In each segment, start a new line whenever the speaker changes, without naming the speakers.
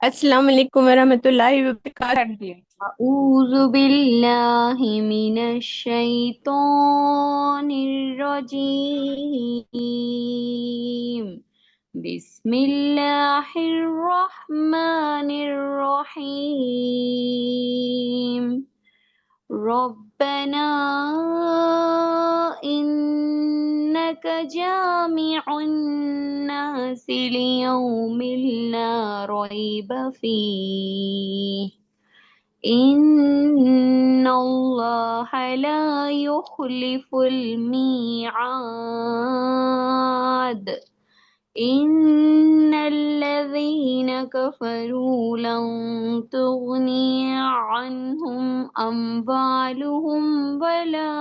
السلام علیکم ورحمۃ اللہ وبرکاتہ۔
أعوذ بالله من الشيطان الرجيم. بسم الله الرحمن الرحيم. ربنا إنك جامع الناس ليوم لا ريب فيه إن الله لا يخلف الميعاد. إن الذين كفروا لن تغني عنهم أموالهم ولا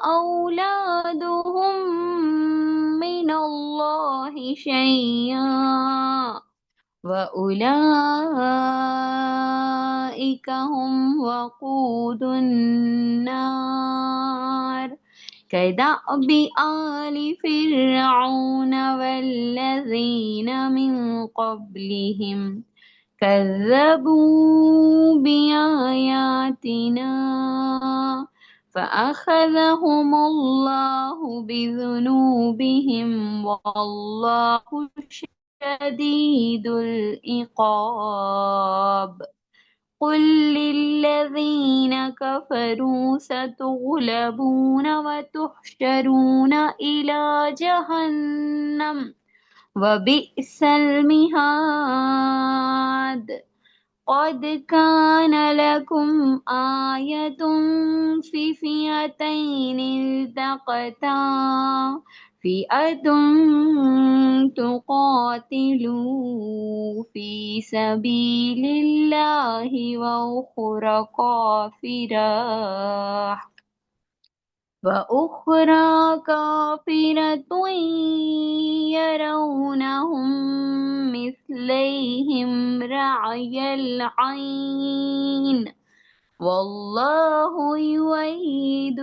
أولادهم من الله شيئا وأولئك هم وقود النار. كدأب آل فرعون والذين من قبلهم كذبوا بآياتنا فأخذهم الله بذنوبهم والله شديد العقاب. قل للذين كفروا ستغلبون وتحشرون إلى جهنم وبئس المهاد. قد كان لكم آية في فئتين التقتا فئة تقاتل في سبيل الله وأخرى كافرة يرونهم مثليهم رعي العين والله يؤيد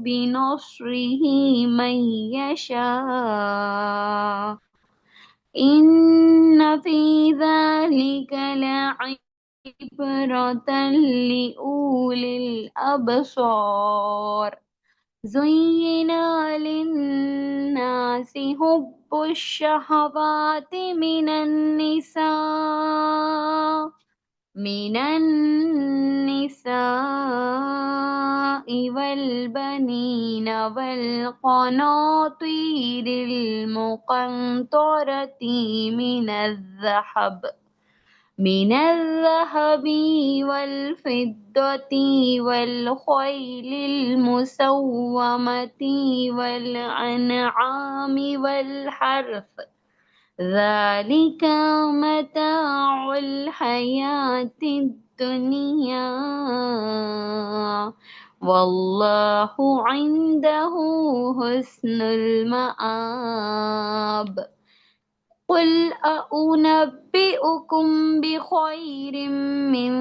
بنصره من يشاء. إن في ذلك لعبرة لأولي الأبصار. زين للناس حب الشهوات من النساء والبنين والقناطير المقنطرة من الذهب والفضة والخيل المسومة والأنعام والحرث ذلك متاع الحياة الدنيا والله عنده حسن المآب. قل أنبئكم بخير من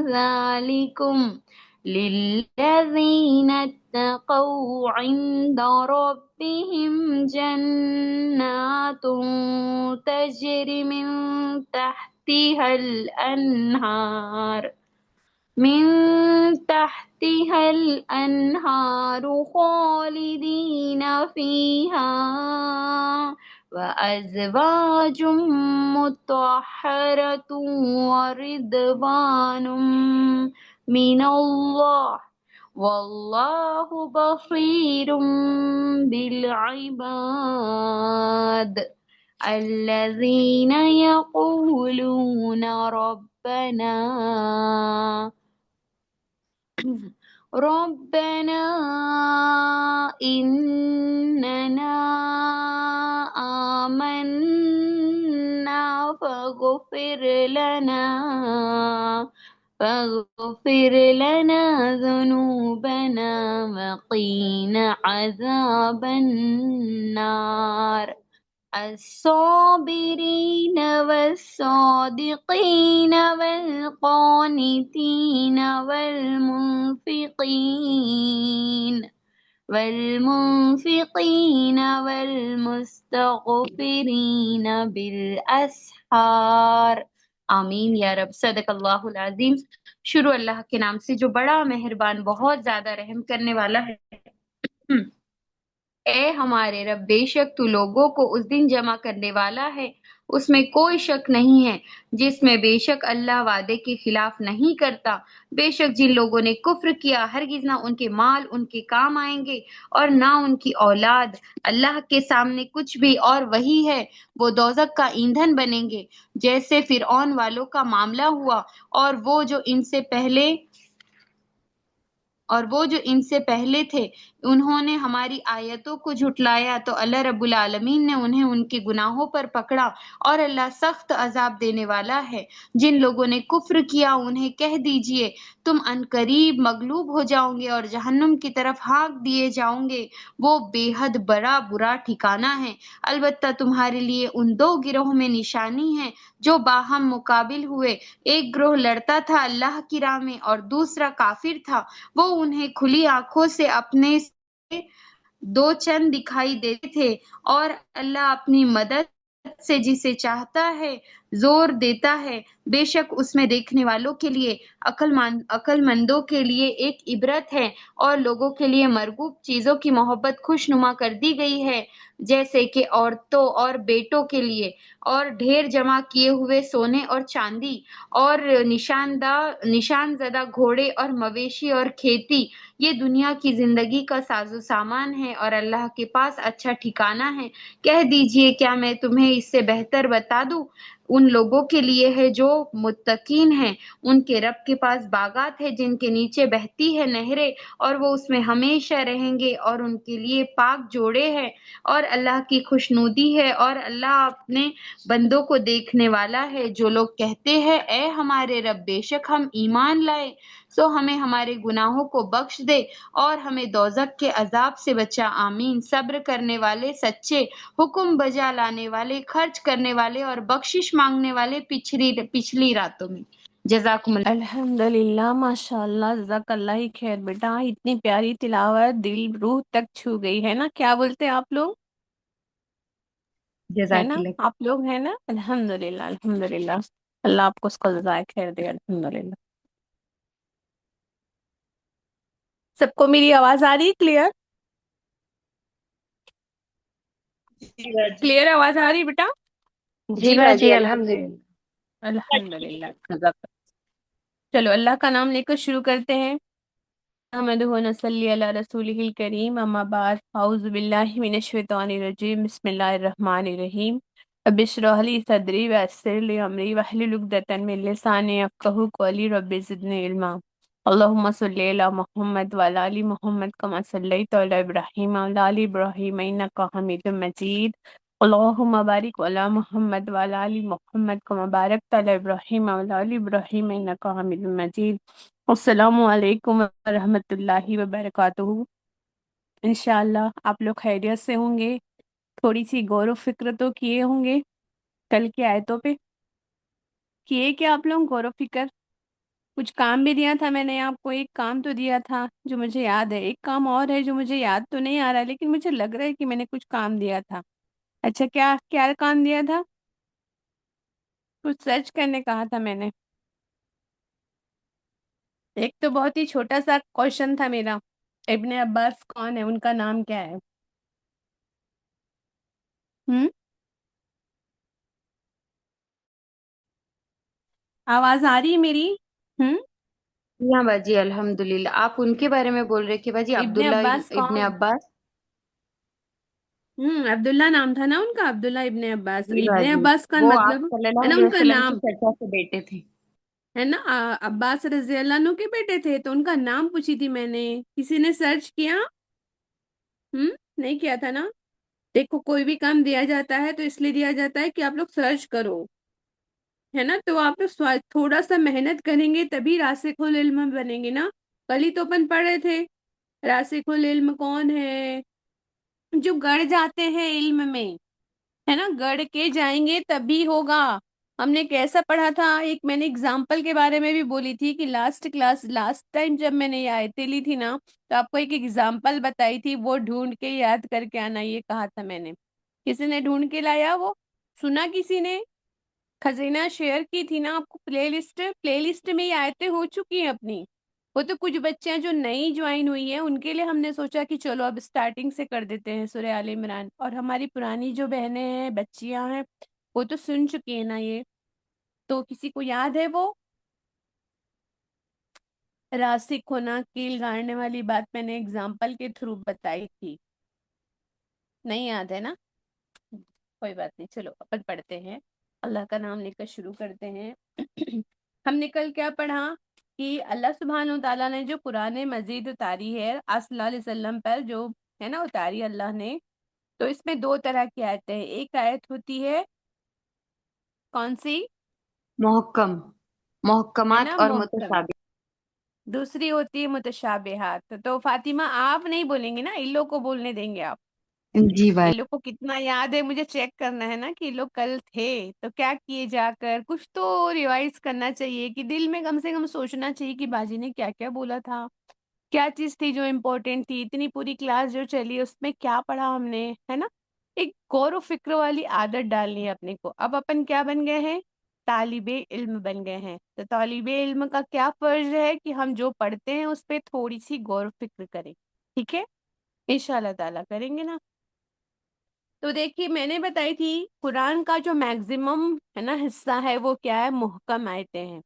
ذلكم للذين اتقوا عند ربهم جنات تجري من تحتها الأنهار خالدين فيها وأزواج مطهرة ورضوان من الله والله بصير بالعباد. الذين يقولون ربنا إننا آمنا فاغفر لنا ذنوبنا وقنا عذاب النار. الصابرين والصادقين والقانتين والمنفقين والمنفقين والمستغفرين بالأسحار. آمین یا رب. صدق اللہ العظیم. شروع اللہ کے نام سے جو بڑا مہربان بہت زیادہ رحم کرنے والا ہے. اے ہمارے رب، بے شک تو لوگوں کو اس دن جمع کرنے والا ہے، اس میں کوئی شک نہیں ہے، جس میں بے شک اللہ وعدے کے خلاف نہیں کرتا. بے شک جن لوگوں نے کفر کیا، ہرگز نہ ان کے مال ان کے کام آئیں گے اور نہ ان کی اولاد اللہ کے سامنے کچھ بھی، اور وہی ہے وہ دوزخ کا ایندھن بنیں گے، جیسے فرعون والوں کا معاملہ ہوا اور وہ جو ان سے پہلے تھے. انہوں نے ہماری آیتوں کو جھٹلایا تو اللہ رب العالمین نے انہیں ان کے گناہوں پر پکڑا، اور اللہ سخت عذاب دینے والا ہے. جن لوگوں نے کفر کیا انہیں کہہ دیجئے تم عنقریب مغلوب ہو جاؤ گے اور جہنم کی طرف ہانک دیے جاؤ گے، وہ بے حد بڑا برا ٹھکانہ ہے. البتہ تمہارے لیے ان دو گروہوں میں نشانی ہے جو باہم مقابل ہوئے. ایک گروہ لڑتا تھا اللہ کی راہ میں اور دوسرا کافر تھا. وہ انہیں کھلی آنکھوں سے اپنے دو چند دکھائی دیتے تھے، اور اللہ اپنی مدد سے جسے چاہتا ہے زور دیتا ہے. بے شک اس میں دیکھنے والوں کے لیے، عقل مندوں کے لیے ایک عبرت ہے، اور لوگوں کے لیے مرغوب چیزوں کی محبت خوش نما کر دی گئی ہے، جیسے کہ عورتوں اور بیٹوں کے لیے، اور ڈھیر جمع کیے ہوئے سونے اور چاندی، اور نشان زدہ گھوڑے اور مویشی اور کھیتی. یہ دنیا کی زندگی کا ساز و سامان ہے، اور اللہ کے پاس اچھا ٹھکانہ ہے. کہہ دیجئے کیا میں تمہیں اس سے بہتر بتا دوں؟ ان لوگوں کے لیے ہے جو متقین ہیں، ان کے رب کے پاس باغات ہیں جن کے نیچے بہتی ہے نہریں، اور وہ اس میں ہمیشہ رہیں گے، اور ان کے لیے پاک جوڑے ہیں، اور اللہ کی خوشنودی ہے، اور اللہ اپنے بندوں کو دیکھنے والا ہے. جو لوگ کہتے ہیں اے ہمارے رب، بے شک ہم ایمان لائے، سو ہمیں ہمارے گناہوں کو بخش دے اور ہمیں دوزخ کے عذاب سے بچا. آمین. صبر کرنے والے سچے، حکم بجا لانے والے، خرچ کرنے والے اور بخشش مانگنے والے پچھلی راتوں میں. جزاکم اللہ.
الحمدللہ، ماشاء اللہ، جزاک اللہ ہی خیر بیٹا. اتنی پیاری تلاوت، دل روح تک چھو گئی ہے نا. کیا بولتے ہیں آپ لوگ؟ ہے
جزاک
نا،
اللہ.
آپ لوگ ہیں نا. الحمدللہ الحمدللہ. اللہ آپ کو اس کا جزائے خیر دے. الحمدللہ. سب کو میری آواز آ رہی کلیئر؟ کلیئر آواز آ رہی بیٹا؟
جی باجی الحمدللہ.
الحمدللہ. جزاک. چلو اللہ کا نام لے کر شروع کرتے ہیں. احمدہ و نصلی علی رسولہ الکریم. اما بعد، اعوذ باللہ من الشیطان الرجیم. بسم اللہ الرحمن الرحیم. رب اشرح لی صدری ویسر لی امری واحلل عقدۃ من لسانی یفقہوا قولی. رب زدنی علما. اللہم صلی علی محمد وعلی آل محمد کما صلیت علی ابراہیم وعلی آل ابراہیم انک حمید مجید. اللہم بارک علی محمد وعلی آل محمد کما بارکت علی ابراہیم وعلی آل ابراہیم انک حمید مجید. السلام علیکم ورحمۃ اللہ وبرکاتہ. انشاءاللہ آپ لوگ خیریت سے ہوں گے. تھوڑی سی غور و فکر تو کیے ہوں گے کل کی آیتوں پہ. کیے کیا آپ لوگ غور و فکر؟ کچھ کام بھی دیا تھا میں نے آپ کو. ایک کام تو دیا تھا جو مجھے یاد ہے، ایک کام اور ہے جو مجھے یاد تو نہیں آ رہا، لیکن مجھے لگ رہا ہے کہ میں نے کچھ کام دیا تھا. اچھا، کیا کیا کام دیا تھا؟ کچھ سرچ کرنے کہا تھا میں نے. ایک تو بہت ہی چھوٹا سا کوشچن تھا میرا، ابن عباس کون ہے، ان کا نام کیا ہے؟ آواز آ رہی ہے میری؟ ہم
ہاں باجی الحمدللہ. آپ ان کے بارے میں بول رہے کہ باجی
ابن
عبداللہ
عباس
ابن
کون؟
عباس.
عبداللہ نام تھا نا ان کا، عبداللہ ابن عباس.
جی
ابن
باجی،
عباس کا
وہ آپ
مطلب
صلی
ہے
اللہ
نا
علیہ
ان کا
وسلم کی
نام،
چچا کے بیٹے تھے.
ہے نا. عباس رضی اللہ عنہ کے بیٹے تھے، تو ان کا نام پوچھی تھی میں نے. کسی نے سرچ کیا؟ نہیں کیا تھا نا. دیکھو، کوئی بھی کام دیا جاتا ہے تو اس لیے دیا جاتا ہے کہ آپ لوگ سرچ کرو، ہے نا. تو آپ لوگ تھوڑا سا محنت کریں گے تبھی راسخ العلم بنیں گے نا. کل ہی تو اپن پڑھے تھے راسخ العلم کون ہے؟ جو گڑ جاتے ہیں علم میں، ہے نا. گڑ کے جائیں گے تبھی ہوگا. ہم نے کیسا پڑھا تھا؟ ایک میں نے اگزامپل کے بارے میں بھی بولی تھی کہ لاسٹ ٹائم جب میں نے یہ آیتیں لی تھی نا، تو آپ کو ایک اگزامپل بتائی تھی، وہ ڈھونڈ کے یاد کر کے آنا، یہ کہا تھا میں نے۔ کسی نے ڈھونڈ کے لایا؟ وہ سنا کسی نے؟ خزینہ شیئر کی تھی نا آپ کو پلے لسٹ میں یہ آیتیں ہو چکی ہیں اپنی۔ وہ تو کچھ بچیاں جو نئی جوائن ہوئی ہیں ان کے لیے ہم نے سوچا کہ چلو اب سٹارٹنگ سے کر دیتے ہیں سورہ آل عمران، اور ہماری پرانی جو بہنیں ہیں، بچیاں ہیں، وہ تو سن چکی ہیں نا یہ۔ تو کسی کو یاد ہے وہ راسخ ہونا، کیل گاڑنے والی بات میں نے اگزامپل کے تھرو بتائی تھی؟ نہیں یاد ہے نا؟ کوئی بات نہیں، چلو اپن پڑھتے ہیں، اللہ کا نام لے کر شروع کرتے ہیں۔ ہم نے کل کیا پڑھا کہ اللہ سبحانہ و تعالیٰ نے جو قرآن مجید اتاری ہے آپ صلی اللہ علیہ وسلم پر، جو ہے نا اتاری اللہ نے، تو اس میں دو طرح کی آیتیں ہیں۔ ایک آیت ہوتی ہے کون سی؟
محکم،
ہے
محکمات
نا
اور
محکم،
متشابہ۔
دوسری ہوتی ہے متشابہات۔ تو فاطمہ آپ نہیں بولیں گے نا، ان لوگ کو بولنے دیں گے آپ؟
جی بھائی۔
ان لوگ کو کتنا یاد ہے مجھے چیک کرنا ہے نا کہ یہ لوگ کل تھے تو کیا کیے، جا کر کچھ تو ریوائز کرنا چاہیے، کہ دل میں کم سے کم سوچنا چاہیے کہ باجی نے کیا کیا بولا تھا، کیا چیز تھی جو امپورٹنٹ تھی، اتنی پوری کلاس جو چلی اس میں کیا پڑھا ہم نے، ہے نا؟ ایک غور و فکر والی عادت ڈالنی ہے اپنے کو۔ اب اپن کیا بن گئے ہیں؟ طالب علم بن گئے ہیں۔ تو طالب علم کا کیا فرض ہے کہ ہم جو پڑھتے ہیں اس پہ تھوڑی سی غور و فکر کریں، ٹھیک ہے؟ انشاءاللہ تعالیٰ کریں گے نا؟ تو دیکھیے میں نے بتائی تھی قرآن کا جو میکزیمم ہے نا حصہ ہے وہ کیا ہے؟ محکم آیتیں ہیں،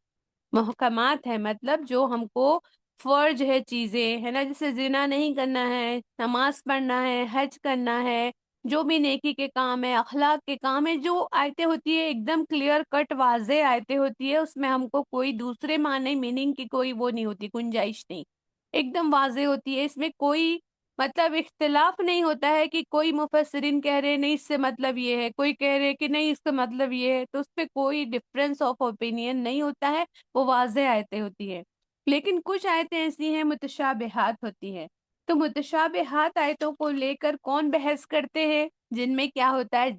محکمات ہے، مطلب جو ہم کو فرض ہے چیزیں، ہے نا، جیسے زنا نہیں کرنا ہے، نماز پڑھنا ہے، حج کرنا ہے، جو بھی نیکی کے کام ہے، اخلاق کے کام ہے، جو آیتیں ہوتی ہے ایک دم کلیئر کٹ واضح آیتیں ہوتی ہے، اس میں ہم کو کوئی دوسرے معنی میننگ کی کوئی وہ نہیں ہوتی، گنجائش نہیں، ایک دم واضح ہوتی ہے، اس میں کوئی مطلب اختلاف نہیں ہوتا ہے کہ کوئی مفسرین کہہ رہے نہیں اس سے مطلب یہ ہے، کوئی کہہ رہے کہ نہیں اس کا مطلب یہ ہے، تو اس پہ کوئی ڈفرینس آف اوپینین نہیں ہوتا ہے، وہ واضح آیتیں ہوتی ہے۔ لیکن کچھ آیتیں ایسی ہیں متشابہات ہوتی ہے، تو متشابہات آیتوں کو لے کر کون بحث کرتے ہیں؟ جن میں کیا ہوتا ہے؟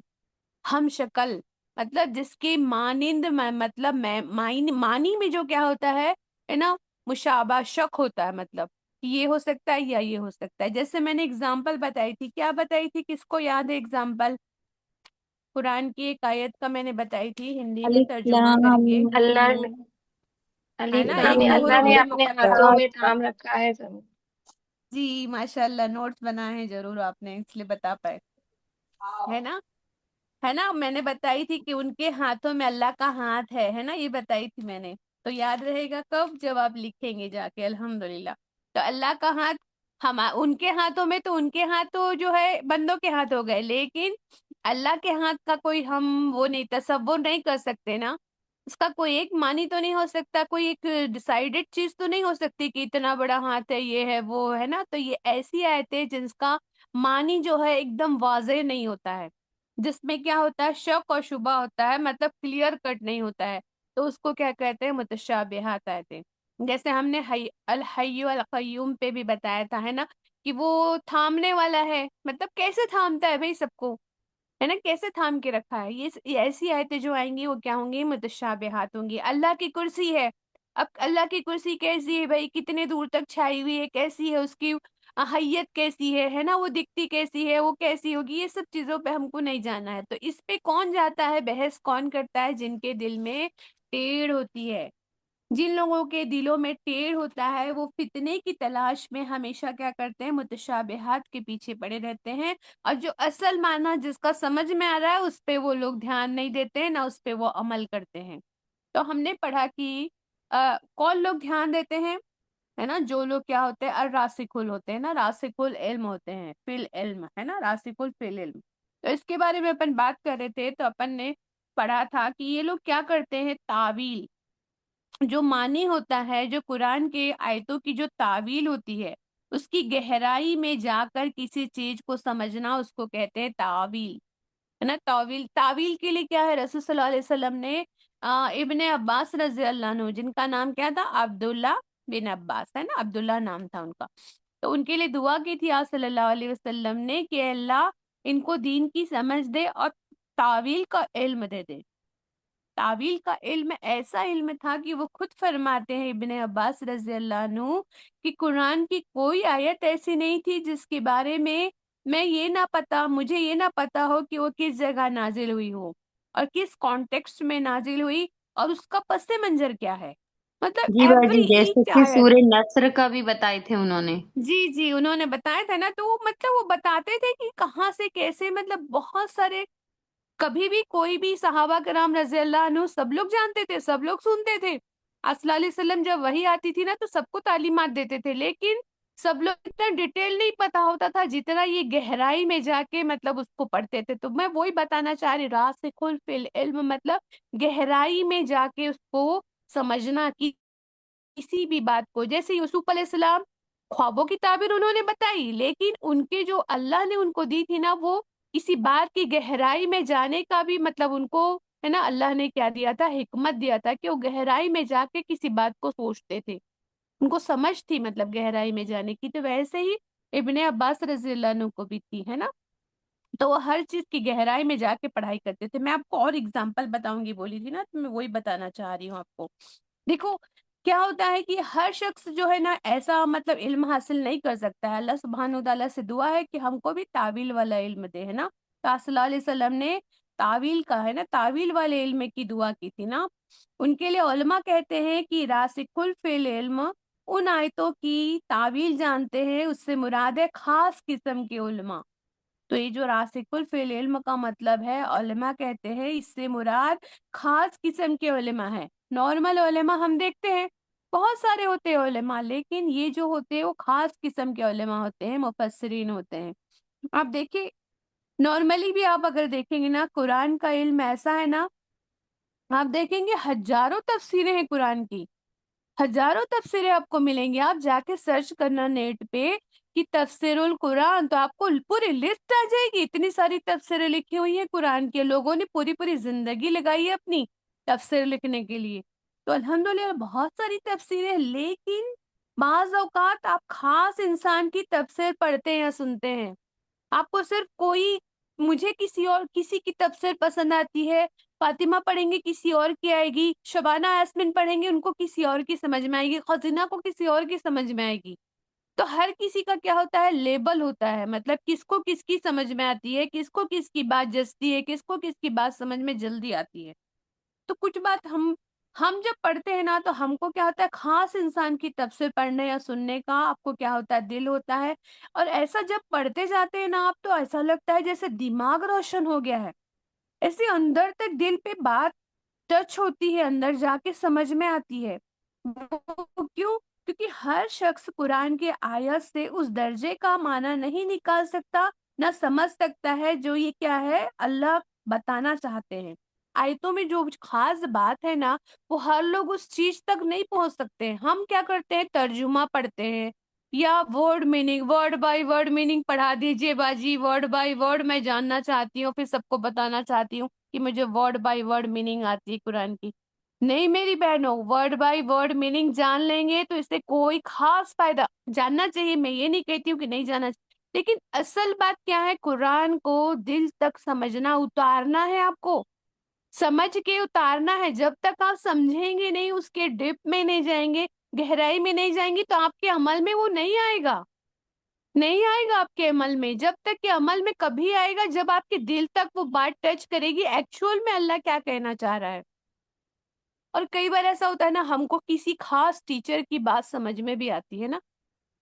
ہم شکل، مطلب جس کے مانند مطلب معنی میں جو کیا ہوتا ہے نا، مشابہ شک ہوتا ہے، مطلب کہ یہ ہو سکتا ہے یا یہ ہو سکتا ہے۔ جیسے میں نے اگزامپل بتائی تھی، کیا بتائی تھی، کس کو یاد ہے اگزامپل؟ قرآن کی ایک آیت کا میں نے بتائی تھی ہندی میں
الف
ترجمہ کر
لام
کے،
اللہ نے
ہے
الف
نا،
لام
ایک تو
اللہ
حروف
نے اپنے ہاتھوں
مقطعات۔
میں تھام رکھا ہے سب۔
جی ماشاء اللہ، نوٹس بنائے ہیں ضرور آپ نے، اس لیے بتا پائے، ہے نا؟ ہے نا، میں نے بتائی تھی کہ ان کے ہاتھوں میں اللہ کا ہاتھ ہے نا، یہ بتائی تھی میں نے۔ تو یاد رہے گا کب؟ جب آپ لکھیں گے جا کے الحمدللہ۔ تو اللہ کا ہاتھ ہم ان کے ہاتھوں میں، تو ان کے ہاتھ تو جو ہے بندوں کے ہاتھ ہو گئے، لیکن اللہ کے ہاتھ کا کوئی ہم وہ نہیں تصور نہیں کر سکتے نا، اس کا کوئی ایک معنی تو نہیں ہو سکتا، کوئی ایک ڈیسائیڈڈ چیز تو نہیں ہو سکتی کہ اتنا بڑا ہاتھ ہے، یہ ہے وہ ہے نا۔ تو یہ ایسی آیت ہے جس کا معنی جو ہے ایک دم واضح نہیں ہوتا ہے، جس میں کیا ہوتا ہے؟ شک اور شبہ ہوتا ہے، مطلب کلیئر کٹ نہیں ہوتا ہے، تو اس کو کیا کہتے ہیں؟ متشابہات آیتیں۔ جیسے ہم نے الحی القیوم پہ بھی بتایا تھا، ہے نا، کہ وہ تھامنے والا ہے، مطلب کیسے تھامتا ہے بھائی سب کو، ہے نا، کیسے تھام کے رکھا ہے؟ یہ ایسی آیتیں جو آئیں گی وہ کیا ہوں گی؟ متشابہات ہوں گی۔ اللہ کی کرسی ہے، اب اللہ کی کرسی کیسی ہے بھائی؟ کتنے دور تک چھائی ہوئی ہے، کیسی ہے اس کی حیت، کیسی ہے نا، وہ دکھتی کیسی ہے، وہ کیسی ہوگی، یہ سب چیزوں پہ ہم کو نہیں جانا ہے۔ تو اس پہ کون جاتا ہے بحث، کون کرتا ہے؟ جن کے دل میں ٹیڑھ ہوتی ہے، جن لوگوں کے دلوں میں ٹیڑھ ہوتا ہے، وہ فتنے کی تلاش میں ہمیشہ کیا کرتے ہیں؟ متشابہات کے پیچھے پڑے رہتے ہیں، اور جو اصل معنی جس کا سمجھ میں آ رہا ہے اس پہ وہ لوگ دھیان نہیں دیتے ہیں، نہ اس پہ وہ عمل کرتے ہیں۔ تو ہم نے پڑھا کہ کون لوگ دھیان دیتے ہیں، ہے نا، جو لوگ کیا ہوتے ہیں؟ الراسخون ہوتے ہیں نا، راسخ العلم ہوتے ہیں، فی العلم، ہے نا، راسخ فی العلم۔ تو اس کے بارے میں اپن بات کر رہے تھے، تو اپن نے پڑھا تھا کہ یہ لوگ کیا کرتے ہیں؟ تعویل، جو معنی ہوتا ہے، جو قرآن کے آیتوں کی جو تعویل ہوتی ہے، اس کی گہرائی میں جا کر کسی چیز کو سمجھنا، اس کو کہتے ہیں تعویل، ہے نا۔ تعویل، تعویل کے لیے کیا ہے؟ رسول صلی اللہ علیہ وسلم نے ابن عباس رضی اللہ عنہ، جن کا نام کیا تھا؟ عبداللہ بن عباس، ہے نا، عبداللہ نام تھا ان کا، تو ان کے لیے دعا کی تھی آپ صلی اللہ علیہ وسلم نے کہ اے اللہ ان کو دین کی سمجھ دے اور تعویل کا علم دے دے۔ تعویل کا علم ایسا علم تھا کہ وہ خود فرماتے ہیں ابن عباس رضی اللہ عنہ کہ قرآن کی کوئی آیت ایسی نہیں تھی جس کے بارے میں مجھے یہ نہ پتا ہو کہ وہ کس جگہ نازل ہوئی ہو اور کس کانٹیکسٹ میں نازل ہوئی اور اس کا پس منظر کیا ہے. مطلب
جی باجی،
ایوری
جیسے
ایچ
کہ
آیت.
سورہ نصر کا بھی بتائے تھے انہوں نے.
جی انہوں نے بتایا تھا نا. تو وہ مطلب وہ بتاتے تھے کہ کہاں سے کیسے، مطلب بہت سارے، کبھی بھی کوئی بھی صحابہ کرام رضی اللہ عنہ سب لوگ جانتے تھے، سب لوگ سنتے تھے. آپ صلی اللہ علیہ وسلم جب وحی آتی تھی نا تو سب کو تعلیمات دیتے تھے، لیکن سب لوگ اتنا ڈیٹیل نہیں پتا ہوتا تھا جتنا یہ گہرائی میں جا کے مطلب اس کو پڑھتے تھے. تو میں وہی بتانا چاہ رہی، راسخ فی العلم مطلب گہرائی میں جا کے اس کو سمجھنا کہ کسی بھی بات کو. جیسے یوسف علیہ السلام خوابوں کی تعبیر انہوں نے بتائی، لیکن ان کے جو اللہ نے ان کو دی تھی نا، وہ کسی بات کی گہرائی میں جانے کا بھی مطلب ان کو ہے نا اللہ نے کیا دیا تھا، حکمت دیا تھا کہ وہ گہرائی میں جا کے کسی بات کو سوچتے تھے. ان کو سمجھ تھی مطلب گہرائی میں جانے کی. تو ویسے ہی ابن عباس رضی اللہ عنہ کو بھی تھی، ہے نا. تو وہ ہر چیز کی گہرائی میں جا کے پڑھائی کرتے تھے. میں آپ کو اور اگزامپل بتاؤں گی بولی تھی نا، تو میں وہی بتانا چاہ رہی ہوں آپ کو. دیکھو کیا ہوتا ہے کہ ہر شخص جو ہے نا ایسا مطلب علم حاصل نہیں کر سکتا ہے. اللہ سبحانہ و تعالیٰ سے دعا ہے کہ ہم کو بھی تعویل والا علم دے، ہے نا. تو آپ صلی اللہ علیہ وسلم نے تعویل کا ہے نا، تعویل والے علم کی دعا کی تھی نا. ان کے لیے علماء کہتے ہیں کہ راسخ فی العلم ان آیتوں کی تعویل جانتے ہیں، اس سے مراد ہے خاص قسم کے علماء. تو یہ جو راسخ فی العلم کا مطلب ہے، علماء کہتے ہیں اس سے مراد خاص قسم کے علماء ہیں. نارمل علماء ہم دیکھتے ہیں بہت سارے ہوتے ہیں علماء، لیکن یہ جو ہوتے ہیں وہ خاص قسم کے علماء ہوتے ہیں، مفسرین ہوتے ہیں. آپ دیکھیں نارملی بھی آپ اگر دیکھیں گے نا، قرآن کا علم ایسا ہے نا، آپ دیکھیں گے ہزاروں تفسیریں ہیں قرآن کی، ہزاروں تفسیریں آپ کو ملیں گی. آپ جا کے سرچ کرنا نیٹ پہ کہ تفسیر القرآن، تو آپ کو پوری لسٹ آ جائے گی. اتنی ساری تفسیریں لکھی ہوئی ہیں قرآن کے، لوگوں نے پوری پوری زندگی لگائی ہے اپنی تفسیر لکھنے کے لیے. تو الحمدللہ بہت ساری تفسیریں، لیکن بعض اوقات آپ خاص انسان کی تفسیر پڑھتے ہیں یا سنتے ہیں. آپ کو صرف کوئی، مجھے کسی کی تفسیر پسند آتی ہے، فاطمہ پڑھیں گے کسی اور کی آئے گی، شبانہ یاسمین پڑھیں گے ان کو کسی اور کی سمجھ میں آئے گی، خزینہ کو کسی اور کی سمجھ میں آئے گی. تو ہر کسی کا کیا ہوتا ہے، لیبل ہوتا ہے، مطلب کس کو کس کی سمجھ میں آتی ہے، کس کو کس کی بات جچتی ہے، کس کو کس کی بات سمجھ میں جلدی آتی ہے. تو کچھ بات ہم جب پڑھتے ہیں نا تو ہم کو کیا ہوتا ہے، خاص انسان کی تفسیر پڑھنے یا سننے کا آپ کو کیا ہوتا ہے، دل ہوتا ہے. اور ایسا جب پڑھتے جاتے ہیں نا آپ، تو ایسا لگتا ہے جیسے دماغ روشن ہو گیا ہے، ایسے اندر تک دل پہ بات ٹچ ہوتی ہے، اندر جا کے سمجھ میں آتی ہے. وہ کیوں؟ کیونکہ ہر شخص قرآن کے آیت سے اس درجے کا معنی نہیں نکال سکتا، نہ سمجھ سکتا ہے جو یہ کیا ہے اللہ بتانا چاہتے ہیں. آیتوں میں جو خاص بات ہے نا، وہ ہر لوگ اس چیز تک نہیں پہنچ سکتے. ہم کیا کرتے ہیں، ترجمہ پڑھتے ہیں یا word meaning, word by word meaning پڑھا دیجئے باجی، ورڈ بائی ورڈ میں جاننا چاہتی ہوں، پھر سب کو بتانا چاہتی ہوں کہ مجھے ورڈ بائی ورڈ میننگ آتی ہے قرآن کی. نہیں میری بہنوں، ورڈ بائی ورڈ میننگ جان لیں گے تو اس سے کوئی خاص فائدہ، جاننا چاہیے، میں یہ نہیں کہتی ہوں کہ نہیں جاننا چاہیے، لیکن اصل بات کیا ہے، قرآن کو دل تک سمجھنا، اتارنا ہے. آپ کو سمجھ کے اتارنا ہے. جب تک آپ سمجھیں گے نہیں، اس کے ڈیپ میں نہیں جائیں گے، گہرائی میں نہیں جائیں گے، تو آپ کے عمل میں وہ نہیں آئے گا، نہیں آئے گا آپ کے عمل میں. جب تک کہ عمل میں کبھی آئے گا جب آپ کے دل تک وہ بات ٹچ کرے گی، ایکچوئل میں اللہ کیا کہنا چاہ رہا ہے. اور کئی بار ایسا ہوتا ہے نا، ہم کو کسی خاص ٹیچر کی بات سمجھ میں بھی آتی ہے نا،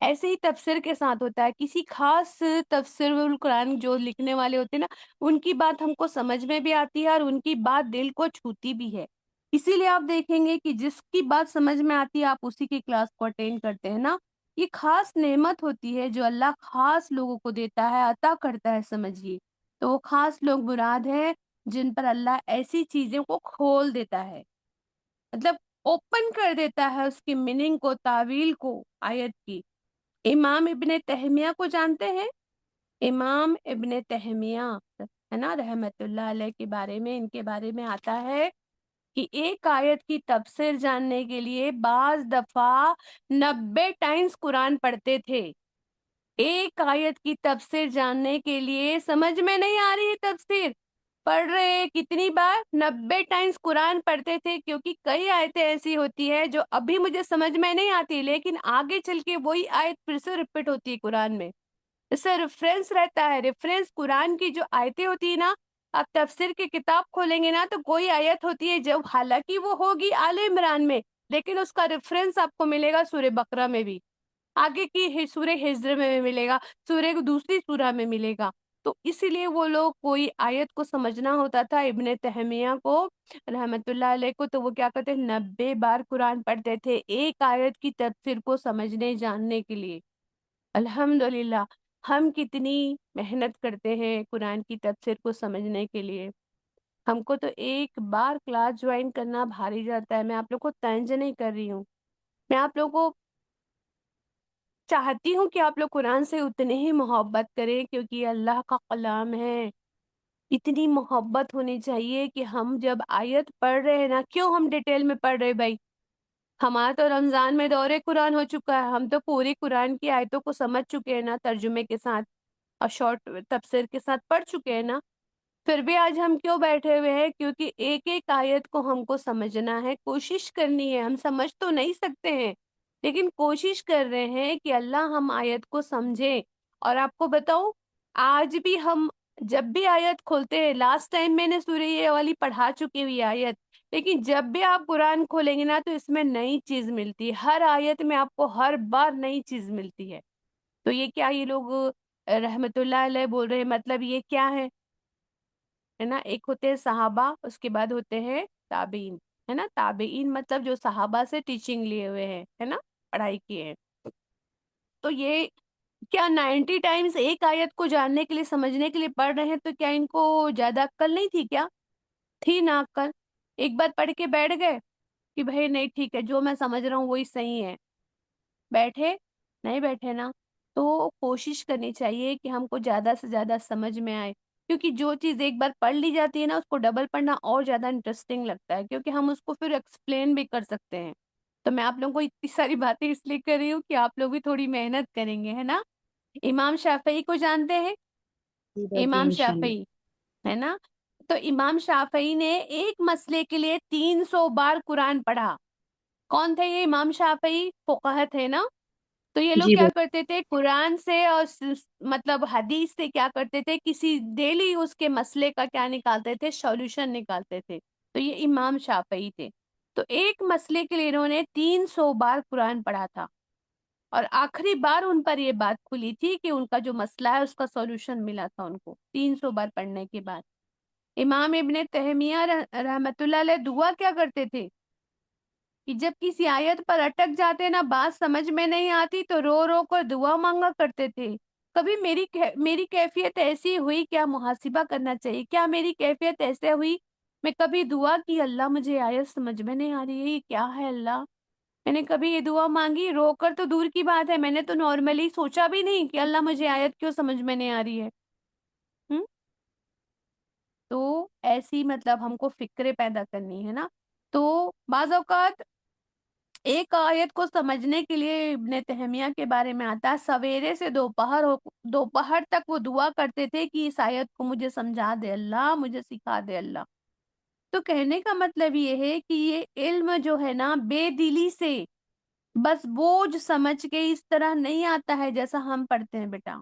ایسے ہی تفسیر کے ساتھ ہوتا ہے. کسی خاص تفسیر القرآن جو لکھنے والے ہوتے ہیں نا، ان کی بات ہم کو سمجھ میں بھی آتی ہے اور ان کی بات دل کو چھوتی بھی ہے. اسی لیے آپ دیکھیں گے کہ جس کی بات سمجھ میں آتی ہے آپ اسی کی کلاس کو اٹینڈ کرتے ہیں نا. یہ خاص نعمت ہوتی ہے جو اللہ خاص لوگوں کو دیتا ہے، عطا کرتا ہے، سمجھیے. تو وہ خاص لوگ مراد ہے جن پر اللہ ایسی چیزوں کو کھول دیتا ہے، مطلب اوپن کر دیتا ہے اس کی میننگ کو، تعویل کو آیت کی. امام ابن تیمیہ کو جانتے ہیں؟ امام ابن تیمیہ ہے نا رحمت اللہ علیہ کے بارے میں، ان کے بارے میں آتا ہے کہ ایک آیت کی تفسیر جاننے کے لیے بعض دفعہ 90 ٹائمز قرآن پڑھتے تھے. ایک آیت کی تفسیر جاننے کے لیے، سمجھ میں نہیں آ رہی ہے تفسیر، پڑھ رہے ہیں کتنی بار؟ 90 ٹائمز قرآن پڑھتے تھے، کیونکہ کئی آیتیں ایسی ہوتی ہے جو ابھی مجھے سمجھ میں نہیں آتی، لیکن آگے چل کے وہی آیت پھر سے ریپیٹ ہوتی ہے قرآن میں، اس سے ریفرنس رہتا ہے۔ ریفرنس قرآن کی جو آیتیں ہوتی ہیں نا، آپ تفسیر کی کتاب کھولیں گے نا تو کوئی آیت ہوتی ہے جو حالانکہ وہ ہوگی آل عمران میں، لیکن اس کا ریفرنس آپ کو ملے گا سورہ بقرہ میں بھی، آگے کی سورہ ہجر میں بھی ملے گا، سورہ دوسری سورہ میں ملے گا۔ تو اسی لیے وہ لوگ کوئی آیت کو سمجھنا ہوتا تھا ابن تیمیہ کو رحمت اللہ علیہ کو، تو وہ کیا کرتے 90 بار قرآن پڑھتے تھے ایک آیت کی تفسیر کو سمجھنے جاننے کے لیے۔ الحمدللہ ہم کتنی محنت کرتے ہیں قرآن کی تفسیر کو سمجھنے کے لیے، ہم کو تو ایک بار کلاس جوائن کرنا بھاری جاتا ہے۔ میں آپ لوگ کو طنز نہیں کر رہی ہوں، میں آپ لوگ کو چاہتی ہوں کہ آپ لوگ قرآن سے اتنے ہی محبت کریں، کیونکہ یہ اللہ کا کلام ہے۔ اتنی محبت ہونی چاہیے کہ ہم جب آیت پڑھ رہے ہیں نا، کیوں ہم ڈیٹیل میں پڑھ رہے بھائی؟ ہمارا تو رمضان میں دورے قرآن ہو چکا ہے، ہم تو پوری قرآن کی آیتوں کو سمجھ چکے ہیں نا، ترجمے کے ساتھ اور شارٹ تفسیر کے ساتھ پڑھ چکے ہیں نا۔ پھر بھی آج ہم کیوں بیٹھے ہوئے ہیں؟ کیونکہ ایک ایک آیت کو ہم کو سمجھنا ہے، کوشش کرنی ہے۔ ہم سمجھ تو نہیں سکتے ہیں، لیکن کوشش کر رہے ہیں کہ اللہ ہم آیت کو سمجھیں۔ اور آپ کو بتاؤں، آج بھی ہم جب بھی آیت کھولتے ہیں، لاسٹ ٹائم میں نے سورہ یہ والی پڑھا چکی ہوئی آیت، لیکن جب بھی آپ قرآن کھولیں گے نا تو اس میں نئی چیز ملتی ہے، ہر آیت میں آپ کو ہر بار نئی چیز ملتی ہے۔ تو یہ کیا یہ لوگ رحمت اللہ علیہ بول رہے ہیں، مطلب یہ کیا ہے نا؟ ایک ہوتے ہیں صحابہ، اس کے بعد ہوتے ہیں تابعین، ہے نا؟ تابعین مطلب جو صحابہ سے ٹیچنگ لیے ہوئے ہیں، ہے نا، پڑھائی کیے ہیں۔ تو یہ کیا 90 ٹائمز ایک آیت کو جاننے کے لیے سمجھنے کے لیے پڑھ رہے ہیں، تو کیا ان کو زیادہ عقل نہیں تھی کیا؟ تھی نا عقل، ایک بار پڑھ کے بیٹھ گئے کہ بھائی نہیں ٹھیک ہے جو میں سمجھ رہا ہوں وہی صحیح ہے، بیٹھے؟ نہیں بیٹھے نا۔ تو کوشش کرنی چاہیے کہ ہم کو زیادہ سے زیادہ سمجھ میں آئے، کیونکہ جو چیز ایک بار پڑھ لی جاتی ہے نا، اس کو ڈبل پڑھنا اور زیادہ انٹرسٹنگ لگتا ہے، کیونکہ ہم اس کو پھر ایکسپلین بھی کر سکتے ہیں۔ تو میں آپ لوگوں کو اتنی ساری باتیں اس لیے کر رہی ہوں کہ آپ لوگ بھی تھوڑی محنت کریں گے، ہے نا؟ امام شافعی کو جانتے ہیں؟
جی باجی
امام
انشاء اللہ۔
شافعی، ہے نا؟ تو امام شافعی نے ایک مسئلے کے لیے 300 بار قرآن پڑھا۔ کون تھے یہ امام شافعی؟ فقہا تھے نا؟ تو یہ لوگ
جی
کیا کرتے تھے قرآن سے اور مطلب حدیث سے کیا کرتے تھے، کسی ڈیلی اس کے مسئلے کا کیا نکالتے تھے، سولوشن نکالتے تھے۔ تو یہ امام شافعی تھے۔ تو ایک مسئلے کے لیے انہوں نے 300 بار قرآن پڑھا تھا، اور آخری بار ان پر یہ بات کھلی تھی کہ ان کا جو مسئلہ ہے اس کا سولوشن ملا تھا ان کو 300 بار پڑھنے کے بعد۔ امام ابن تیمیہ رحمت اللہ علیہ دعا کیا کرتے تھے کہ جب کسی آیت پر اٹک جاتے نا، بات سمجھ میں نہیں آتی تو رو رو کر دعا مانگا کرتے تھے۔ کبھی میری کیفیت ایسی ہوئی، کیا محاسبہ کرنا چاہیے، کیا میری کیفیت ایسے ہوئی میں کبھی دعا کی اللہ مجھے آیت سمجھ میں نہیں آ رہی ہے، یہ کیا ہے اللہ؟ میں نے کبھی یہ دعا مانگی؟ رو کر تو دور کی بات ہے، میں نے تو نارملی سوچا بھی نہیں کہ اللہ مجھے آیت کیوں سمجھ میں نہیں آ رہی ہے۔ ہم؟ تو ایسی مطلب ہم کو فکرے پیدا کرنی ہے نا۔ تو بعض اوقات ایک آیت کو سمجھنے کے لیے ابن تیمیہ کے بارے میں آتا ہے، سویرے سے دوپہر تک وہ دعا کرتے تھے کہ اس آیت کو مجھے سمجھا دے اللہ، مجھے سکھا دے اللہ۔ تو کہنے کا مطلب یہ ہے کہ یہ علم جو ہے نا، بے دلی سے بس بوجھ سمجھ کے اس طرح نہیں آتا ہے جیسا ہم پڑھتے ہیں بیٹا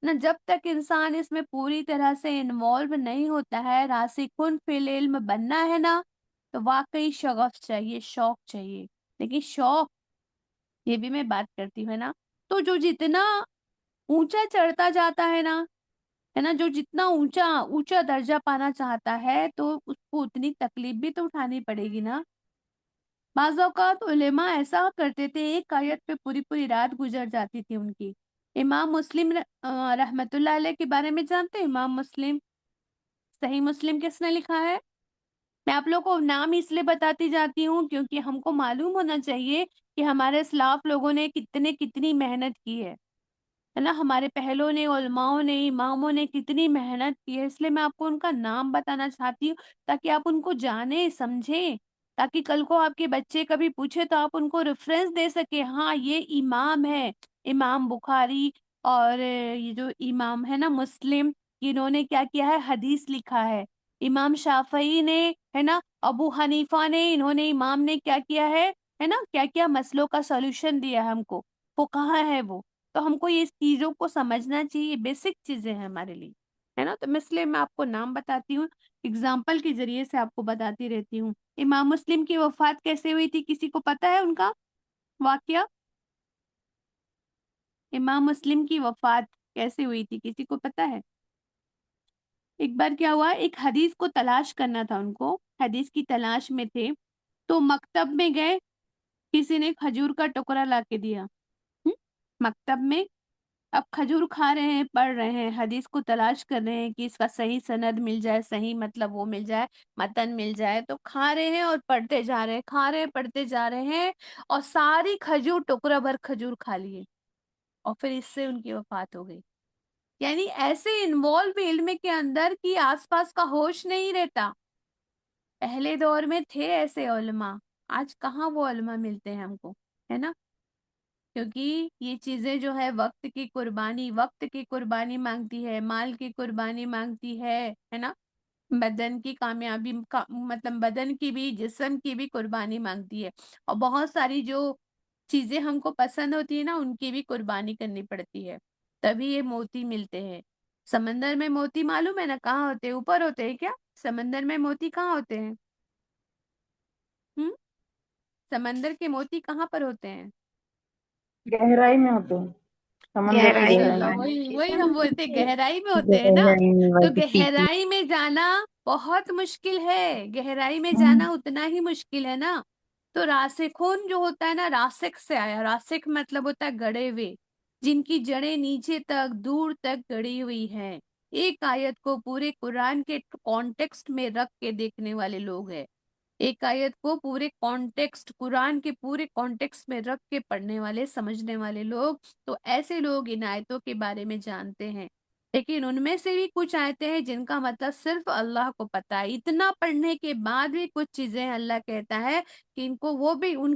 نا۔ جب تک انسان اس میں پوری طرح سے انوالو نہیں ہوتا ہے، راسخون فی العلم بننا ہے نا، تو واقعی شغف چاہیے، شوق چاہیے۔ لیکن شوق، یہ بھی میں بات کرتی ہوں، ہے نا؟ تو جو جتنا اونچا چڑھتا جاتا ہے نا، جو جتنا اونچا اونچا درجہ پانا چاہتا ہے تو اس کو اتنی تکلیف بھی تو اٹھانی پڑے گی نا۔ بعض اوقات علماء ایسا کرتے تھے، ایک آیت پہ پوری پوری رات گزر جاتی تھی ان کی۔ امام مسلم رحمت اللہ علیہ کے بارے میں جانتے ہیں؟ امام مسلم، صحیح مسلم کس نے لکھا ہے؟ میں آپ لوگ کو نام اس لیے بتاتی جاتی ہوں کیونکہ ہم کو معلوم ہونا چاہیے کہ ہمارے اسلاف لوگوں نے کتنی محنت کی ہے نا؟ ہمارے پہلوں نے، علماؤں نے، اماموں نے کتنی محنت کی ہے، اس لیے میں آپ کو ان کا نام بتانا چاہتی ہوں تاکہ آپ ان کو جانیں، سمجھیں، تاکہ کل کو آپ کے بچے کبھی پوچھے تو آپ ان کو ریفرنس دے سکے، ہاں یہ امام ہے، امام بخاری اور یہ جو امام ہے نا مسلم، انہوں نے کیا کیا ہے، حدیث لکھا ہے۔ امام شافعی نے، ہے نا، ابو حنیفہ نے، انہوں نے، امام نے کیا کیا ہے نا، کیا کیا مسئلوں کا سولوشن دیا ہے ہم کو، وہ کہاں ہے وہ؟ تو ہم کو یہ چیزوں کو سمجھنا چاہیے، بیسک چیزیں ہیں ہمارے لیے، ہے نا۔ تو مثلا میں آپ کو نام بتاتی ہوں، اگزامپل کے ذریعے سے آپ کو بتاتی رہتی ہوں۔ امام مسلم کی وفات کیسے ہوئی تھی؟ کسی کو پتہ ہے ان کا واقعہ؟ امام مسلم کی وفات کیسے ہوئی تھی؟ کسی کو پتہ ہے؟ ایک بار کیا ہوا، ایک حدیث کو تلاش کرنا تھا ان کو، حدیث کی تلاش میں تھے، تو مکتب میں گئے، کسی نے کھجور کا ٹکڑا لا کے دیا، مکتب میں، اب کھجور کھا رہے ہیں، پڑھ رہے ہیں، حدیث کو تلاش کر رہے ہیں کہ اس کا صحیح سند مل جائے، صحیح مطلب وہ مل جائے، متن مل جائے، تو کھا رہے ہیں اور پڑھتے جا رہے ہیں، کھا رہے ہیں پڑھتے جا رہے ہیں، اور ساری کھجور، ٹکڑا بھر کھجور کھا لیے، اور پھر اس سے ان کی وفات ہو گئی۔ یعنی ایسے انوالو علم کے اندر کہ آس پاس کا ہوش نہیں رہتا۔ پہلے دور میں تھے ایسے علماء، آج کہاں وہ علماء ملتے ہیں ہم کو، ہے نا؟ کیونکہ یہ چیزیں جو ہے وقت کی قربانی، وقت کی قربانی مانگتی ہے، مال کی قربانی مانگتی ہے نا، بدن کی کامیابی مطلب بدن کی بھی، جسم کی بھی قربانی مانگتی ہے، اور بہت ساری جو چیزیں ہم کو پسند ہوتی ہے نا، ان کی بھی قربانی کرنی پڑتی ہے، تبھی یہ موتی ملتے ہیں۔ سمندر میں موتی معلوم ہے نا کہاں ہوتے ہیں؟ اوپر ہوتے ہیں کیا؟ سمندر میں موتی کہاں ہوتے ہیں؟ ہم؟ سمندر کے موتی کہاں پر ہوتے ہیں؟
گہرائی میں ہوتے ہیں، سمندر کی
گہرائی
ماشاء
میں
گہرائی
اللہ،
میں۔
پانی
وہی
کے
وہی ہم بولتے ہیں، گہرائی میں ہوتے ہیں نا۔
گہرائی میں
تو
وہی ٹیپی۔
گہرائی میں جانا بہت مشکل ہے، گہرائی میں
ہوں،
جانا اتنا ہی مشکل ہے نا۔ تو راسخون جو ہوتا ہے نا، راسخ سے آیا، راسخ مطلب ہوتا ہے گڑے ہوئے، جن کی جڑیں نیچے تک، دور تک گڑی ہوئی ہیں، ایک آیت کو پورے قرآن کے کانٹیکسٹ میں رکھ کے دیکھنے والے لوگ ہیں، ایک آیت کو پورے کانٹیکسٹ، قرآن کے پورے کانٹیکسٹ میں رکھ کے پڑھنے والے، سمجھنے والے لوگ، تو ایسے لوگ ان آیتوں کے بارے میں جانتے ہیں۔ لیکن ان میں سے بھی کچھ آیتیں ہیں جن کا مطلب صرف اللہ کو پتہ ہے، اتنا پڑھنے کے بعد بھی کچھ چیزیں اللہ کہتا ہے کہ ان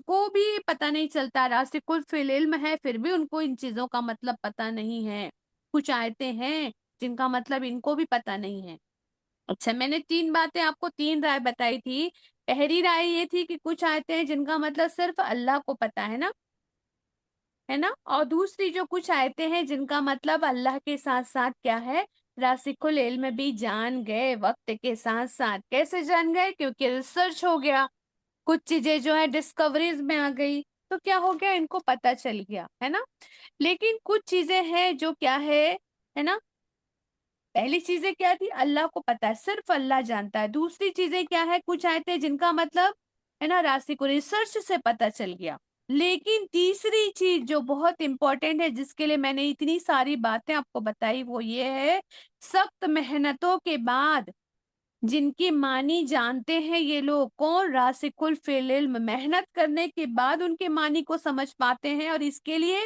کو بھی پتہ نہیں چلتا، راسخ فی العلم ہے، پھر بھی ان کو ان چیزوں کا مطلب پتہ نہیں ہے۔ کچھ آیتیں ہیں جن کا مطلب ان کو بھی پتہ نہیں ہے۔ اچھا، میں نے 3 باتیں آپ کو، 3 رائے بتائی تھی۔ پہلی رائے یہ تھی کہ کچھ آیتیں ہیں جن کا مطلب صرف اللہ کو پتہ ہے نا، اور دوسری جو کچھ آیتیں ہیں جن کا مطلب اللہ کے ساتھ ساتھ کیا ہے، راسخ العلم بھی جان گئے وقت کے ساتھ ساتھ۔ کیسے جان گئے؟ کیونکہ ریسرچ ہو گیا، کچھ چیزیں جو ہے ڈسکوریز میں آ گئی، تو کیا ہو گیا، ان کو پتہ چل گیا، ہے نا۔ لیکن کچھ چیزیں ہیں جو کیا ہے نا، پہلی چیزیں کیا تھی؟ اللہ کو پتہ ہے، صرف اللہ جانتا ہے۔ دوسری چیزیں کیا ہے؟ کچھ آیتیں جن کا مطلب ہے نا، راسخ کو ریسرچ سے پتہ چل گیا۔ لیکن تیسری چیز جو بہت امپورٹنٹ ہے، جس کے لیے میں نے اتنی ساری باتیں آپ کو بتائی، وہ یہ ہے، سخت محنتوں کے بعد جن کی معنی جانتے ہیں یہ لوگ، کون؟ راسخ فی العلم، محنت کرنے کے بعد ان کے معنی کو سمجھ پاتے ہیں، اور اس کے لیے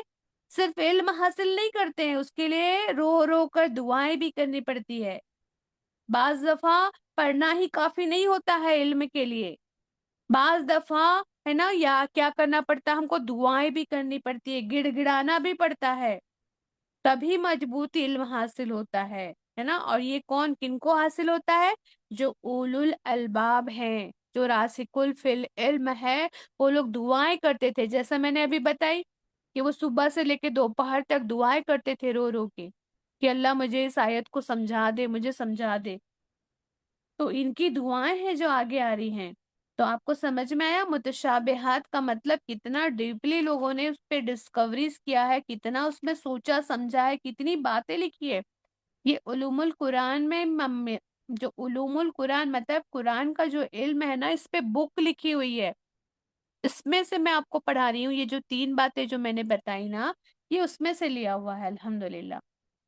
صرف علم حاصل نہیں کرتے ہیں، اس کے لیے رو رو کر دعائیں بھی کرنی پڑتی ہے۔ بعض دفعہ پڑھنا ہی کافی نہیں ہوتا ہے علم کے لیے، بعض دفعہ ہے نا، یا کیا کرنا پڑتا ہے ہم کو؟ دعائیں بھی کرنی پڑتی ہے، گڑ گڑانا بھی پڑتا ہے، تبھی مضبوط علم حاصل ہوتا ہے نا۔ اور یہ کون، کن کو حاصل ہوتا ہے؟ جو اولو الالباب ہیں، جو راسخ فی العلم ہے، وہ لوگ دعائیں کرتے تھے، جیسا میں نے ابھی بتائی کہ وہ صبح سے لے کے دوپہر تک دعائیں کرتے تھے رو رو کے، کہ اللہ مجھے اس آیت کو سمجھا دے، مجھے سمجھا دے۔ تو ان کی دعائیں ہیں جو آگے آ رہی ہیں۔ تو آپ کو سمجھ میں آیا متشابہات کا مطلب؟ کتنا ڈیپلی لوگوں نے اس پہ ڈسکوریز کیا ہے، کتنا اس میں سوچا سمجھا ہے، کتنی باتیں لکھی ہے۔ یہ علوم القرآن میں جو علوم القرآن مطلب قرآن کا جو علم ہے نا، اس پہ بک لکھی ہوئی ہے، اس میں سے میں آپ کو پڑھا رہی ہوں۔ یہ جو 3 باتیں جو میں نے بتائی نا، یہ اس میں سے لیا ہوا ہے الحمدللہ۔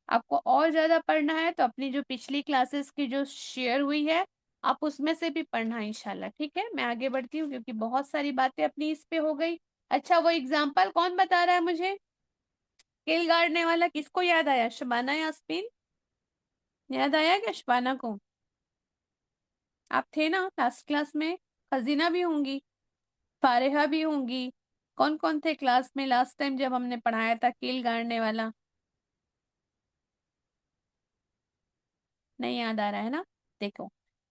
آپ کو اور زیادہ پڑھنا ہے تو اپنی جو پچھلی کلاسز کی جو شیئر ہوئی ہے، آپ اس میں سے بھی پڑھنا انشاءاللہ، ٹھیک ہے؟ میں آگے بڑھتی ہوں کیونکہ بہت ساری باتیں اپنی اس پہ ہو گئی۔ اچھا، وہ اگزامپل کون بتا رہا ہے مجھے؟ کل گاڑنے والا کس کو یاد آیا؟ شبانہ یاسمین یاد آیا کیا شبانہ کو؟ آپ تھے نا لاسٹ کلاس میں؟ خزینہ بھی ہوں گی، فارحہ بھی ہوں گی، کون کون تھے کلاس میں لاسٹ ٹائم جب ہم نے پڑھایا تھا کیل گاڑنے والا؟ نہیں یاد آ رہا ہے نا؟ دیکھو،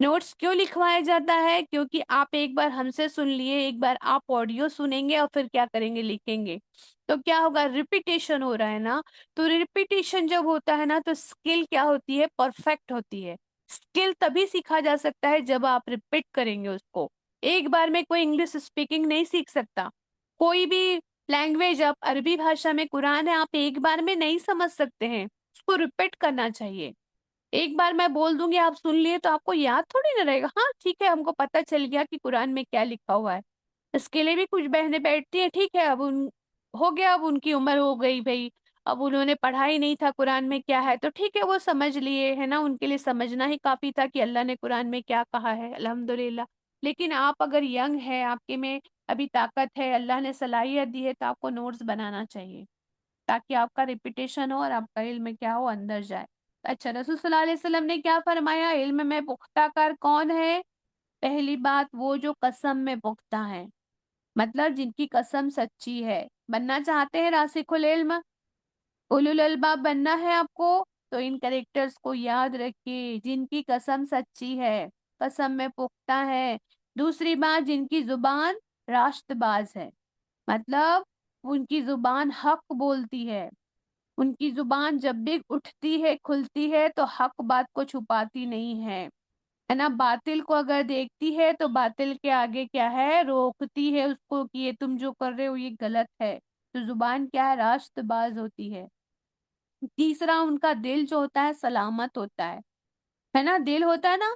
نوٹس کیوں لکھوایا جاتا ہے؟ کیونکہ آپ ایک بار ہم سے سن لیے، ایک بار آپ آڈیو سنیں گے اور پھر کیا کریں گے، لکھیں گے، تو کیا ہوگا، ریپیٹیشن ہو رہا ہے نا، تو ریپیٹیشن جب ہوتا ہے نا تو اسکل کیا ہوتی ہے، پرفیکٹ ہوتی ہے۔ اسکل تبھی سیکھا جا سکتا ہے جب آپ ریپیٹ کریں گے اس کو۔ ایک بار میں کوئی انگلش اسپیکنگ نہیں سیکھ سکتا، کوئی بھی لینگویج، آپ عربی بھاشا میں قرآن ہے، آپ ایک بار میں نہیں سمجھ سکتے ہیں، اس کو ریپیٹ کرنا چاہیے۔ ایک بار میں بول دوں گی، آپ سن لیے تو آپ کو یاد تھوڑی نہ رہے گا، ہاں ٹھیک ہے ہم کو پتہ چل گیا کہ قرآن میں کیا لکھا ہوا ہے۔ اس کے لیے بھی کچھ بہنیں بیٹھتی ہیں، ٹھیک ہے اب ہو گیا، اب ان کی عمر ہو گئی بھائی، اب انہوں نے پڑھا ہی نہیں تھا قرآن میں کیا ہے، تو ٹھیک ہے وہ سمجھ لیے ہے نا، ان کے لیے سمجھنا ہی کافی تھا کہ اللہ نے قرآن میں کیا کہا ہے، الحمدللہ۔ لیکن آپ اگر ینگ ہے، آپ کے میں ابھی طاقت ہے، اللہ نے صلاحیت دی ہے، تو آپ کو نوٹس بنانا چاہیے تاکہ آپ کا ریپیٹیشن ہو اور آپ کا علم کیا ہو، اندر جائے۔ اچھا، رسول صلی اللہ علیہ وسلم نے کیا فرمایا، علم میں پختہ کار کون ہے؟ پہلی بات، وہ جو قسم میں پختہ ہے، مطلب جن کی قسم سچی ہے۔ بننا چاہتے ہیں راسخ العلم، اولو الالباب بننا ہے آپ کو، تو ان کریکٹرز کو یاد رکھیے، جن کی قسم سچی ہے، قسم میں پختہ ہے۔ دوسری بات، جن کی زبان راشت باز ہے، مطلب ان کی زبان حق بولتی ہے، ان کی زبان جب بھی اٹھتی ہے کھلتی ہے تو حق بات کو چھپاتی نہیں ہے نا، باطل کو اگر دیکھتی ہے تو باطل کے آگے کیا ہے، روکتی ہے اس کو کہ یہ تم جو کر رہے ہو یہ غلط ہے، تو زبان کیا ہے، راست باز ہوتی ہے۔ تیسرا، ان کا دل جو ہوتا ہے سلامت ہوتا ہے نا، دل ہوتا ہے نا،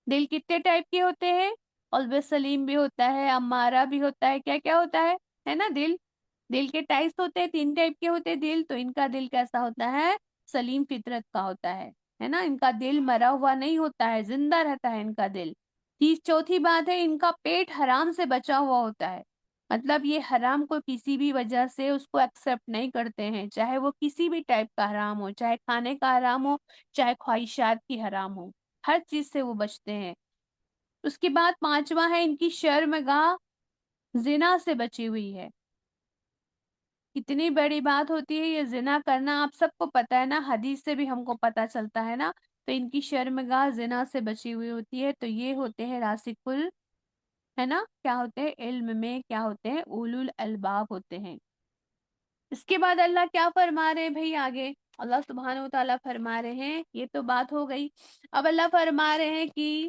دل کتنے ٹائپ کے ہوتے ہیں، قلب سلیم بھی ہوتا ہے، امارہ بھی ہوتا ہے، کیا کیا ہوتا ہے نا دل، دل کے ٹائپس ہوتے ہیں، 3 ٹائپ کے ہوتے ہیں دل، تو ان کا دل کیسا ہوتا ہے، سلیم فطرت کا ہوتا ہے نا، ان کا دل مرا ہوا نہیں ہوتا ہے، زندہ رہتا ہے ان کا دل۔ چوتھی بات ہے، ان کا پیٹ حرام سے بچا ہوا ہوتا ہے، مطلب یہ حرام کو کسی بھی وجہ سے اس کو ایکسپٹ نہیں کرتے ہیں، چاہے وہ کسی بھی ٹائپ کا حرام ہو، چاہے کھانے کا حرام ہو، چاہے خواہشات کی حرام ہو، ہر چیز سے وہ بچتے ہیں۔ اس کے بعد پانچواں ہے، ان کی شرمگاہ زنا سے بچی ہوئی ہے۔ کتنی بڑی بات ہوتی ہے یہ زنا کرنا، آپ سب کو پتا ہے نا، حدیث سے بھی ہم کو پتا چلتا ہے نا، تو ان کی شرمگاہ زنا سے بچی ہوئی ہوتی ہے، تو یہ ہوتے ہیں راسخ ہے نا، کیا ہوتے ہیں، علم میں کیا ہوتے ہیں، اولو الالباب ہوتے ہیں۔ اس کے بعد اللہ کیا فرما رہے ہیں بھائی آگے، اللہ سبحانہ و تعالیٰ فرما رہے ہیں، یہ تو بات ہو گئی، اب اللہ فرما رہے ہیں کہ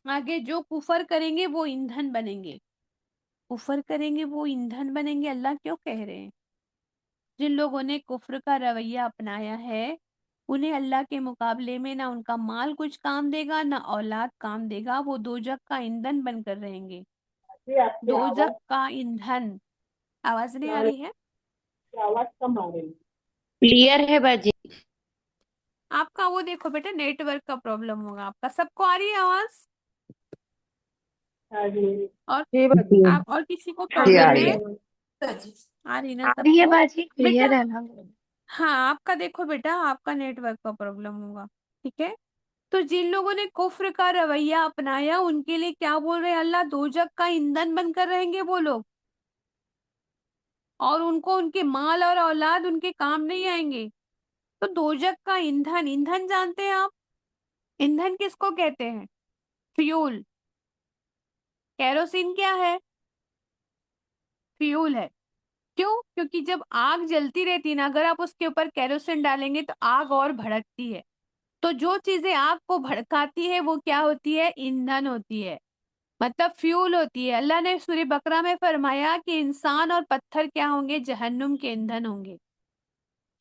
آگے جو کفر کریں گے وہ ایندھن بنیں گے، کفر کریں گے وہ ایندھن بنیں گے، اللہ کیوں کہہ رہے ہیں؟ جن لوگوں نے کفر کا رویہ اپنایا ہے انہیں اللہ کے مقابلے میں نہ ان کا مال کچھ کام دے گا، نہ اولاد کام دے گا، وہ دوزخ کا ایندھن بن کر رہیں گے۔
جی آپ کی
دوزخ کا ایندھن، آواز نہیں آ رہی ہے؟
آواز کم آ رہی
کلیئر ہے باجی؟
آپ کا وہ دیکھو بیٹا، نیٹ ورک کا پرابلم ہوگا آپ کا، سب کو آ رہی ہے آواز؟
ہے جی
اور
جی باجی
آپ اور کسی کو
جی آ
پرابلم
رہی
ہے؟
ہے،
آ رہی نا
آ
سب
رہی ہے
کو؟
باجی،
بیٹا
کلیئر ہے الحمدللہ۔
ہاں، آپ کا دیکھو بیٹا، آپ کا نیٹ ورک کا پرابلم ہوگا، ٹھیک ہے؟ تو جن لوگوں نے کفر کا رویہ اپنایا ان کے لیے کیا بول رہے ہیں اللہ، دوزخ کا ایندھن بن کر رہیں گے وہ لوگ، اور ان کو ان کے مال اور اولاد ان کے کام نہیں آئیں گے۔ تو دوزخ کا ایندھن، ایندھن جانتے ہیں آپ؟ ایندھن کس کو کہتے ہیں؟ فیول۔ کیروسین کیا ہے؟ فیول ہے۔ کیوں؟ کیونکہ جب آگ جلتی رہتی ہے نا، اگر آپ اس کے اوپر کیروسین ڈالیں گے تو آگ اور بھڑکتی ہے، تو جو چیزیں آگ کو بھڑکاتی ہے وہ کیا ہوتی ہے، ایندھن ہوتی ہے، مطلب فیول ہوتی ہے۔ اللہ نے سورہ بقرہ میں فرمایا کہ انسان اور پتھر کیا ہوں گے، جہنم کے ایندھن ہوں گے۔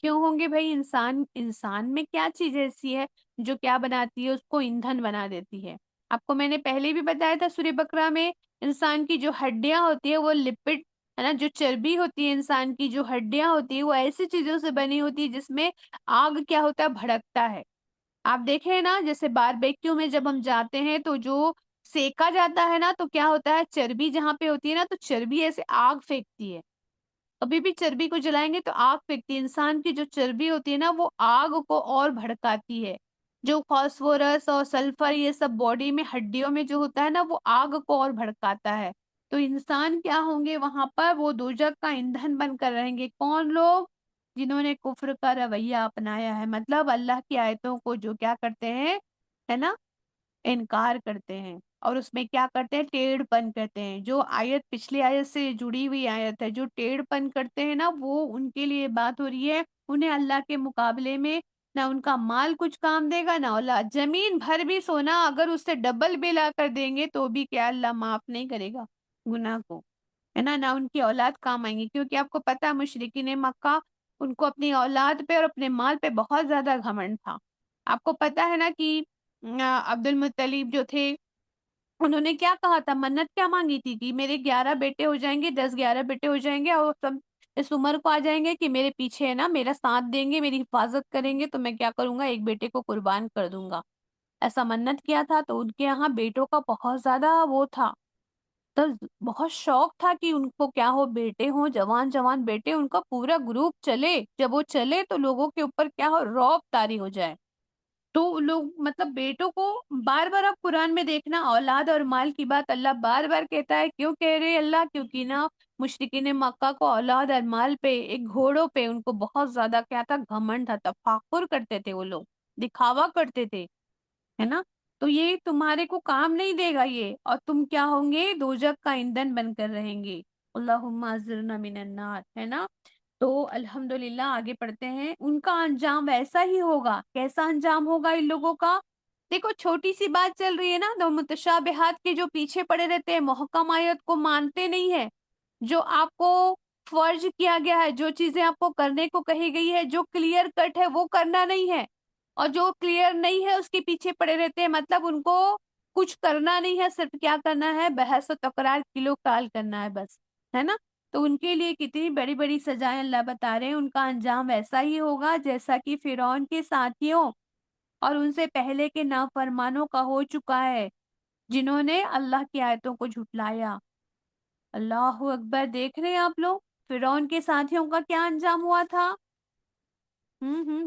کیوں ہوں گے بھائی؟ انسان میں کیا چیز ایسی ہے جو کیا بناتی ہے، اس کو ایندھن بنا دیتی ہے؟ آپ کو میں نے پہلے بھی بتایا تھا سورہ بقرہ میں، انسان کی جو ہڈیاں ہوتی ہے وہ لپڈ ہے نا، جو چربی ہوتی ہے انسان کی، جو ہڈیاں ہوتی ہے وہ ایسی چیزوں سے بنی ہوتی ہے جس میں آگ کیا ہوتا ہے، بھڑکتا ہے۔ آپ دیکھیں نا، جیسے باربیکیو میں جب ہم جاتے ہیں تو جو سیکا جاتا ہے نا، تو کیا ہوتا ہے، چربی جہاں پہ ہوتی ہے نا، تو چربی ایسے آگ پھینکتی ہے، کبھی بھی چربی کو جلائیں گے تو آگ پھینکتی ہے۔ انسان کی جو چربی ہوتی ہے نا وہ آگ کو اور بھڑکاتی ہے، جو فاسفورس اور سلفر یہ سب باڈی میں ہڈیوں میں جو ہوتا ہے نا وہ آگ کو اور بھڑکاتا ہے۔ تو انسان کیا ہوں گے وہاں پر، وہ دوزخ کا ایندھن بن کر رہیں گے۔ کون لوگ؟ جنہوں نے کفر کا رویہ اپنایا ہے، مطلب اللہ کی آیتوں کو جو کیا کرتے ہیں ہے نا، انکار کرتے ہیں اور اس میں کیا کرتے ہیں، ٹیڑھ پن کرتے ہیں۔ جو آیت پچھلی آیت سے جڑی ہوئی آیت ہے، جو ٹیڑھ پن کرتے ہیں نا، وہ ان کے لیے بات ہو رہی ہے، انہیں اللہ کے مقابلے میں نہ ان کا مال کچھ کام دے گا نہ اولاد۔ زمین بھر بھی سونا اگر اس سے ڈبل بھی لا کر دیں گے تو بھی کیا اللہ معاف نہیں کرے گا گناہ کو، ہے نا، نہ ان کی اولاد کام آئیں گی، کیونکہ آپ کو پتہ ہے مشرکین مکہ، ان کو اپنی اولاد پہ اور اپنے مال پہ بہت زیادہ گھمنڈ تھا۔ آپ کو پتہ ہے نا کہ عبد المطلب جو تھے، انہوں نے کیا کہا تھا، منت کیا مانگی تھی کہ میرے 11 بیٹے ہو جائیں گے، 10 11 بیٹے ہو جائیں گے اور سب اس عمر کو آ جائیں گے کہ میرے پیچھے ہے نا، میرا ساتھ دیں گے، میری حفاظت کریں گے، تو میں کیا کروں گا، ایک بیٹے کو قربان کر دوں گا۔ ایسا منت کیا تھا، تو ان کے یہاں بیٹوں کا بہت زیادہ وہ تھا، تو بہت شوق تھا کہ ان کو کیا ہو، بیٹے ہوں، جوان جوان بیٹے، ان کا پورا گروپ چلے، جب وہ چلے تو لوگوں کے اوپر کیا ہو، رعب طاری ہو جائے۔ تو لوگ مطلب بیٹوں کو بار بار آپ قرآن میں دیکھنا، اولاد اور مال کی بات اللہ بار بار کہتا ہے، کیوں کہہ رہے اللہ؟ کیونکہ نا مشرکین مکہ کو اولاد اور مال پہ، ایک گھوڑوں پہ ان کو بہت زیادہ کیا تھا، گھمنڈ تھا، تفاخر کرتے تھے، وہ لوگ دکھاوا کرتے تھے، ہے نا۔ تو یہ تمہارے کو کام نہیں دے گا یہ، اور تم کیا ہوں گے، دوزخ کا ایندھن بن کر رہیں گے۔ اللہم اجرنا من النار، ہے نا۔ تو الحمدللہ آگے پڑھتے ہیں، ان کا انجام ایسا ہی ہوگا۔ کیسا انجام ہوگا ان لوگوں کا؟ دیکھو چھوٹی سی بات چل رہی ہے نا، تو متشابہات کے جو پیچھے پڑے رہتے ہیں، محکم آیت کو مانتے نہیں ہے، جو آپ کو فرض کیا گیا ہے، جو چیزیں آپ کو کرنے کو کہی گئی ہے، جو کلیئر کٹ ہے وہ کرنا نہیں ہے، اور جو کلیئر نہیں ہے اس کے پیچھے پڑے رہتے ہیں، مطلب ان کو کچھ کرنا نہیں ہے، صرف کیا کرنا ہے، بحث و تکرار، کلو کال کرنا ہے بس، ہے نا۔ تو ان کے لیے کتنی بڑی بڑی سزائیں اللہ بتا رہے ہیں، ان کا انجام ایسا ہی ہوگا جیسا کہ فرعون کے ساتھیوں اور ان سے پہلے کے نافرمانوں کا ہو چکا ہے، جنہوں نے اللہ کی آیتوں کو جھٹلایا۔ اللہ اکبر، دیکھ رہے ہیں آپ لوگ فرعون کے ساتھیوں کا کیا انجام ہوا تھا؟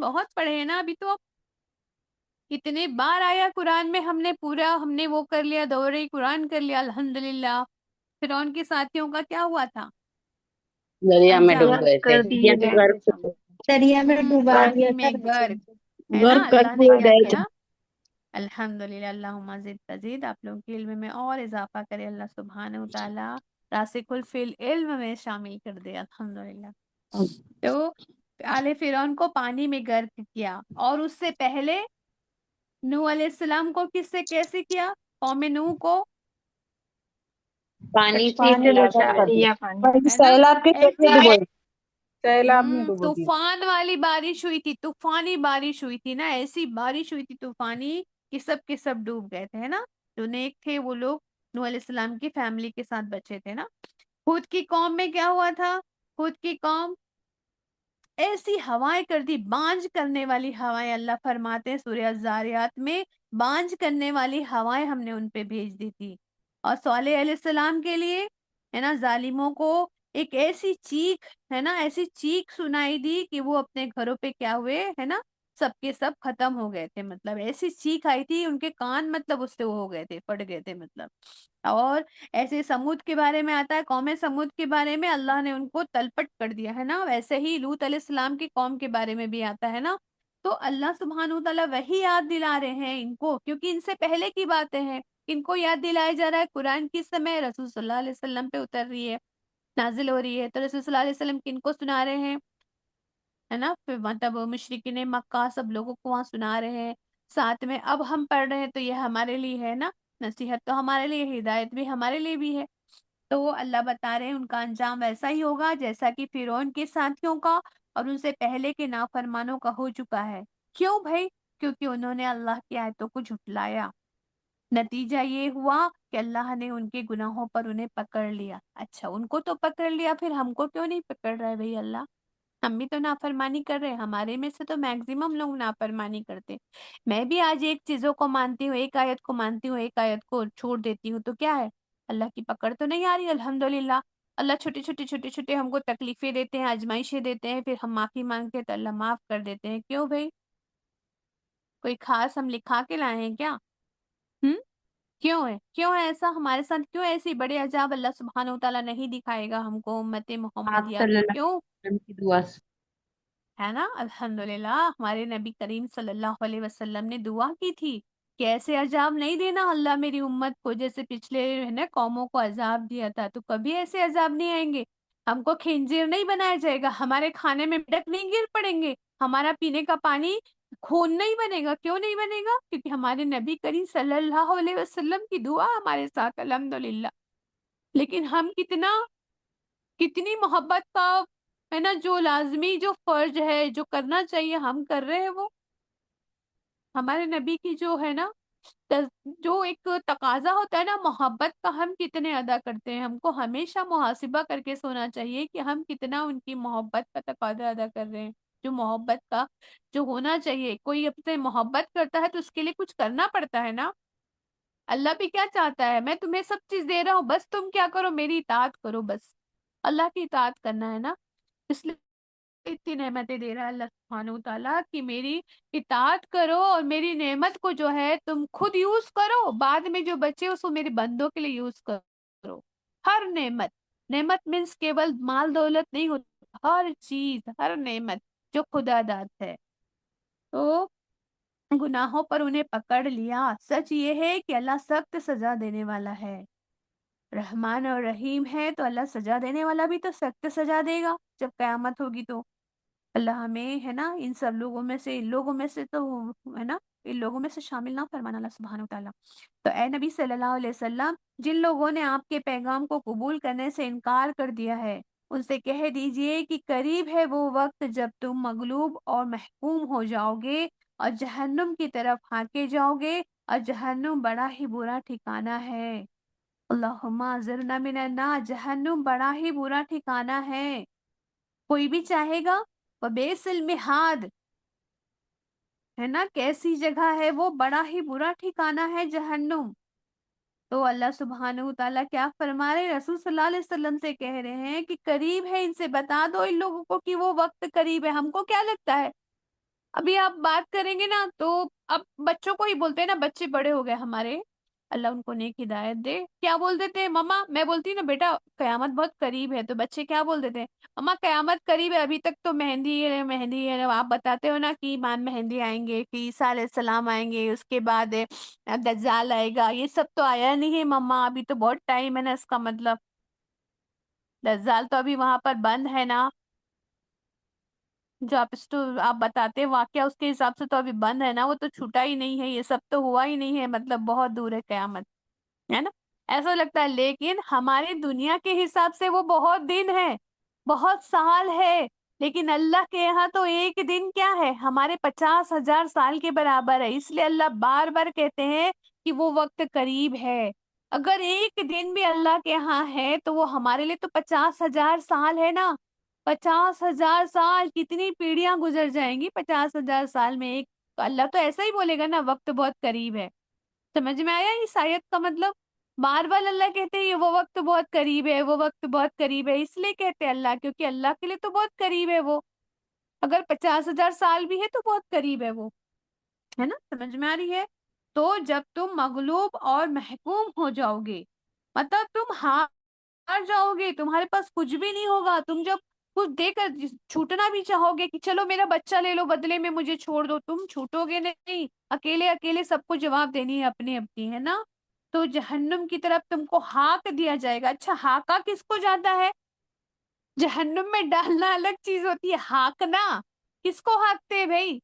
بہت پڑھے ہیں نا ابھی تو، کتنے بار آیا قرآن میں، ہم نے پورا، ہم نے وہ کر لیا، دورہ قرآن کر لیا الحمدللہ۔ فرعون کے ساتھیوں کا کیا ہوا تھا
دریا میں ڈوب
انجام؟
غرق
گئے تھے،
کر دیے گئے تھے سب،
دریا میں ڈوبا دیا
پانی
تھا
میں غرق، ہے نا۔
غرق کر
اللہ نے
دیے
کیا
گئے تھے۔
کیا؟ الحمدللہ، اللہم زد تزید، آپ لوگوں کے علم میں اور اضافہ کرے اللہ سبحانہ و تعالی، راسخ الفی العلم میں شامل کر دے الحمدللہ۔ تو آل فرعون کو پانی میں غرق کیا، اور اس سے پہلے نوح علیہ السلام کو کس سے کیسے کیا؟ قوم نوح کو،
پانی سے
پانی
ہلاک
بچا
کر دیا۔
دیا پانی۔
بھائی
ہے نا،
سیلاب کے کیسے
ایسے
ڈبوئی، سیلاب میں ڈبو دی۔
طوفان والی بارش ہوئی تھی، طوفانی بارش ہوئی تھی نا، ایسی بارش ہوئی تھی طوفانی کہ سب کے سب ڈوب گئے تھے، ہے نا۔ جو نیک تھے وہ لوگ نوح علیہ السلام کی فیملی کے ساتھ بچے تھے نا۔ خود کی قوم میں کیا ہوا تھا؟ خود کی قوم ایسی ہوائیں کر دی، بانجھ کرنے والی ہوائیں، اللہ فرماتے ہیں سورہ الزاریات میں، بانجھ کرنے والی ہوائیں ہم نے ان پہ بھیج دی تھی۔ اور صالح علیہ السلام کے لیے، ہے نا، ظالموں کو ایک ایسی چیخ، ہے نا، ایسی چیخ سنائی دی کہ وہ اپنے گھروں پہ کیا ہوئے، ہے نا، سب کے سب ختم ہو گئے تھے، مطلب ایسی چیخ آئی تھی، ان کے کان مطلب اس سے وہ ہو گئے تھے، پھٹ گئے تھے مطلب۔ اور ایسے سمود کے بارے میں آتا ہے، قوم سمود کے بارے میں اللہ نے ان کو تلپٹ کر دیا، ہے نا۔ ویسے ہی لوط علیہ السلام کی قوم کے بارے میں بھی آتا ہے نا۔ تو اللہ سبحانہ وتعالیٰ وہی یاد دلا رہے ہیں ان کو، کیونکہ ان سے پہلے کی باتیں ہیں، ان کو یاد دلایا جا رہا ہے۔ قرآن کس سمے رسول صلی اللہ علیہ وسلم پہ اتر رہی ہے، نازل ہو رہی ہے، تو رسول صلی اللہ علیہ وسلم کن کو سنا رہے ہیں، ہے نا، پھر مطلب مشرکین مکہ سب لوگوں کو وہاں سنا رہے ہیں، ساتھ میں اب ہم پڑھ رہے ہیں، تو یہ ہمارے لیے ہے نا، نصیحت تو ہمارے لیے، ہدایت بھی ہمارے لیے بھی ہے۔ تو اللہ بتا رہے ہیں ان کا انجام ایسا ہی ہوگا جیسا کہ فرعون کے ساتھیوں کا اور ان سے پہلے کے نافرمانوں کا ہو چکا ہے۔ کیوں بھائی؟ کیونکہ انہوں نے اللہ کی آیتوں کو جھٹلایا۔ نتیجہ یہ ہوا کہ اللہ نے ان کے گناہوں پر انہیں پکڑ لیا۔ اچھا ان کو تو پکڑ لیا، پھر ہم کو کیوں نہیں پکڑ رہا ہے بھائی اللہ؟ ہم بھی تو نافرمانی کر رہے ہیں، ہمارے میں سے تو میکزیمم لوگ نافرمانی کرتے۔ میں بھی آج ایک چیزوں کو مانتی ہوں، ایک آیت کو مانتی ہوں، ایک آیت کو چھوڑ دیتی ہوں، تو کیا ہے، اللہ کی پکڑ تو نہیں آ رہی الحمدللہ۔ اللہ چھوٹے چھوٹے ہم کو تکلیفیں دیتے ہیں، آزمائشیں دیتے ہیں، پھر ہم معافی مانگتے ہیں تو اللہ معاف کر دیتے ہیں۔ کیوں بھائی؟ کوئی خاص ہم لکھا کے لائے ہیں کیا؟ ہم کیوں ہے ایسا ہمارے ساتھ؟ کیوں ایسی بڑے عذاب اللہ سبحانہ و تعالیٰ نہیں دکھائے گا ہم کو، امت
آپ
محمدیہ
صلی
کو؟
اللہ
کیوں؟
علیہ وسلم کی دعا سے۔
ہے نا، الحمدللہ ہمارے نبی کریم صلی اللہ علیہ وسلم نے دعا کی تھی کہ ایسے عذاب نہیں دینا اللہ میری امت کو جیسے پچھلے ہے نا قوموں کو عذاب دیا تھا، تو کبھی ایسے عذاب نہیں آئیں گے، ہم کو خنزیر نہیں بنایا جائے گا، ہمارے کھانے میں مٹک نہیں گر پڑیں گے، ہمارا پینے کا پانی خون نہیں بنے گا۔ کیوں نہیں بنے گا؟ کیونکہ ہمارے نبی کریم صلی اللہ علیہ وسلم کی دعا ہمارے ساتھ الحمدللہ۔ لیکن ہم کتنی محبت کا ہے نا جو لازمی جو فرض ہے جو کرنا چاہیے ہم کر رہے ہیں، وہ ہمارے نبی کی جو ہے نا جو ایک تقاضا ہوتا ہے نا محبت کا، ہم کتنے ادا کرتے ہیں۔ ہم کو ہمیشہ محاسبہ کر کے سونا چاہیے کہ ہم کتنا ان کی محبت کا تقاضا ادا کر رہے ہیں، جو محبت کا جو ہونا چاہیے۔ کوئی اپ سے محبت کرتا ہے تو اس کے لیے کچھ کرنا پڑتا ہے نا۔ اللہ بھی کیا چاہتا ہے؟ میں تمہیں سب چیز دے رہا ہوں، بس تم کیا کرو؟ میری اطاعت کرو، بس اللہ کی اطاعت کرنا ہے نا۔ اس لیے اتنی نعمتیں دے رہا ہے اللہ سبحانہ وتعالیٰ کہ میری اطاعت کرو اور میری نعمت کو جو ہے تم خود یوز کرو، بعد میں جو بچے اس کو میرے بندوں کے لیے یوز کرو۔ ہر نعمت، نعمت مینس کیول مال دولت نہیں ہوتا، ہر چیز، ہر نعمت جو خدا داد ہے۔ تو گناہوں پر انہیں پکڑ لیا، سچ یہ ہے کہ اللہ سخت سزا دینے والا ہے، رحمان اور رحیم ہے، تو اللہ سزا دینے والا بھی تو سخت سزا دے گا جب قیامت ہوگی تو۔ اللہ ہمیں ہے نا ان سب لوگوں میں سے، ان لوگوں میں سے تو ہے نا ان لوگوں میں سے شامل نہ فرمانا اللہ سبحانہ وتعالیٰ۔ تو اے نبی صلی اللہ علیہ وسلم، جن لوگوں نے آپ کے پیغام کو قبول کرنے سے انکار کر دیا ہے، ان سے کہہ دیجئے کہ قریب ہے وہ وقت جب تم مغلوب اور محکوم ہو جاؤ گے اور جہنم کی طرف ہانکے جاؤ گے، اور جہنم بڑا ہی برا ٹھکانہ ہے۔ اللہم اجرنا من النار، جہنم بڑا ہی برا ٹھکانہ ہے، کوئی بھی چاہے گا۔ وبئس المہاد، ہے نا کیسی جگہ ہے وہ، بڑا ہی برا ٹھکانہ ہے جہنم۔ تو اللہ سبحانہ وتعالیٰ کیا فرما رہے؟ رسول صلی اللہ علیہ وسلم سے کہہ رہے ہیں کہ قریب ہے، ان سے بتا دو ان لوگوں کو کہ وہ وقت قریب ہے۔ ہم کو کیا لگتا ہے؟ ابھی آپ بات کریں گے نا تو اب بچوں کو ہی بولتے ہیں نا، بچے بڑے ہو گئے ہمارے، اللہ ان کو نیک ہدایت دے، کیا بول دیتے ہیں؟ مما، میں بولتی ہوں نا بیٹا قیامت بہت قریب ہے، تو بچے کیا بول دیتے ہیں؟ مما قیامت قریب ہے، ابھی تک تو مہندی ہے مہندی ہے۔ آپ بتاتے ہو نا کہ ایمان مہندی آئیں گے، کہ عیسیٰ علیہ السلام آئیں گے، اس کے بعد دجال آئے گا، یہ سب تو آیا نہیں ہے مما، ابھی تو بہت ٹائم ہے نا، اس کا مطلب دجال تو ابھی وہاں پر بند ہے نا، جو آپ بتاتے ہیں واقعہ اس کے حساب سے تو ابھی بند ہے نا، وہ تو چھوٹا ہی نہیں ہے، یہ سب تو ہوا ہی نہیں ہے، مطلب بہت دور ہے قیامت، ہے نا ایسا لگتا ہے۔ لیکن ہماری دنیا کے حساب سے وہ بہت دن ہے، بہت سال ہے، لیکن اللہ کے یہاں تو ایک دن کیا ہے، ہمارے 50,000 سال کے برابر ہے۔ اس لیے اللہ بار بار کہتے ہیں کہ وہ وقت قریب ہے۔ اگر ایک دن بھی اللہ کے یہاں ہے تو وہ ہمارے لیے تو 50,000 سال ہے نا۔ 50,000 سال، کتنی پیڑیاں گزر جائیں گی 50,000 سال میں ایک، تو اللہ تو ایسا ہی بولے گا نا وقت بہت قریب ہے۔ سمجھ میں آیا اس آیت کا مطلب؟ بار بار اللہ کہتے ہیں یہ وہ وقت بہت قریب ہے، وہ وقت بہت قریب ہے، اس لیے کہتے ہیں اللہ کیونکہ اللہ کے لیے تو بہت قریب ہے وہ، اگر 50,000 سال بھی ہے تو بہت قریب ہے وہ، ہے نا سمجھ میں آ رہی ہے؟ تو جب تم مغلوب اور محکوم ہو جاؤ گے، مطلب تم ہار جاؤ گے، تمہارے پاس کچھ بھی نہیں ہوگا، تم جب کچھ دے کر چھوٹنا بھی چاہو گے کہ چلو میرا بچہ لے لو بدلے میں مجھے چھوڑ دو، تم چھوٹو گے نہیں، اکیلے اکیلے سب کو جواب دینی ہے اپنی اپنی، ہے نا۔ تو جہنم کی طرف تم کو ہاک دیا جائے گا۔ اچھا ہاکا کس کو جاتا ہے؟ جہنم میں ڈالنا الگ چیز ہوتی ہے، ہاکنا کس کو ہاکتے ہیں بھائی؟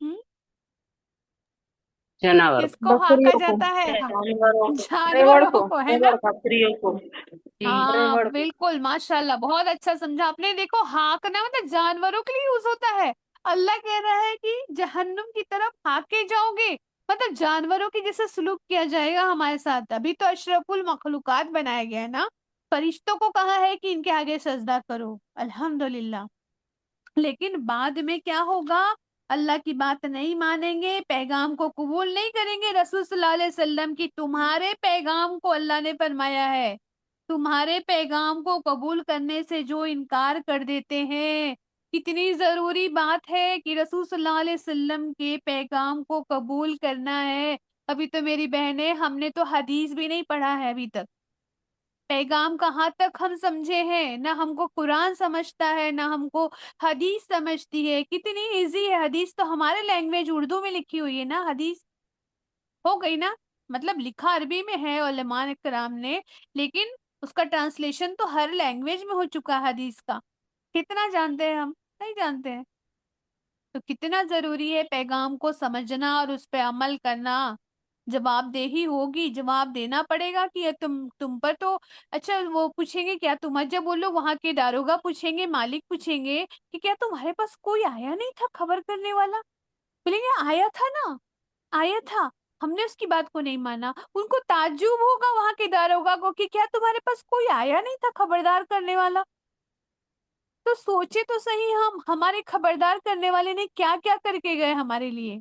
ہم؟
جانور
کس کو ہاکا
بکریوں کو،
جاتا ہے؟
جانوروں کو،
ریوڑ
جانوروں
کو،
کو، ہے نا۔
ریوڑ بکریوں کو۔
جی
ہاں
ریوڑ کو۔
بالکل ماشاءاللہ، بہت اچھا سمجھا آپ نے۔ دیکھو ہاکنا مطلب جانوروں کے لیے یوز ہوتا ہے۔ اللہ کہہ رہا ہے کہ جہنم کی طرف ہاکے جاؤ گے، مطلب جانوروں کی جیسے سلوک کیا جائے گا ہمارے ساتھ۔ ابھی تو اشرف المخلوقات بنایا گیا ہے نا، فرشتوں کو کہا ہے کہ ان کے آگے سجدہ کرو، الحمدللہ، لیکن بعد میں کیا ہوگا؟ اللہ کی بات نہیں مانیں گے، پیغام کو قبول نہیں کریں گے رسول صلی اللہ علیہ وسلم کی۔ تمہارے پیغام کو اللہ نے فرمایا ہے، تمہارے پیغام کو قبول کرنے سے جو انکار کر دیتے ہیں، کتنی ضروری بات ہے کہ رسول صلی اللہ علیہ وسلم کے پیغام کو قبول کرنا ہے۔ ابھی تو میری بہنیں، ہم نے تو حدیث بھی نہیں پڑھا ہے ابھی تک، پیغام کہاں تک ہم سمجھے ہیں، نہ ہم کو قرآن سمجھتا ہے، نہ ہم کو حدیث سمجھتی ہے. کتنی ایزی ہے حدیث، تو ہمارے لینگویج اردو میں لکھی ہوئی ہے نا حدیث، ہو گئی نا. مطلب لکھا عربی میں ہے علماء کرام نے، لیکن اس کا ٹرانسلیشن تو ہر لینگویج میں ہو چکا ہے حدیث کا. کتنا جانتے ہیں ہم؟ نہیں جانتے ہیں. تو کتنا ضروری ہے پیغام کو سمجھنا اور اس پہ عمل کرنا. جواب دہی ہوگی، جواب دینا پڑے گا کہ یہ تم پر تو اچھا. وہ پوچھیں گے کیا تم جب بولو، وہاں کے داروگا پوچھیں گے، مالک پوچھیں گے کہ کیا تمہارے پاس کوئی آیا نہیں تھا خبر کرنے والا؟ بولیں گے آیا تھا نا، آیا تھا، ہم نے اس کی بات کو نہیں مانا. ان کو تعجب ہوگا وہاں کے داروگا کو کہ کیا تمہارے پاس کوئی آیا نہیں تھا خبردار کرنے والا. تو سوچے تو صحیح، ہمارے خبردار کرنے والے نے کیا کیا کر کے گئے ہمارے لیے.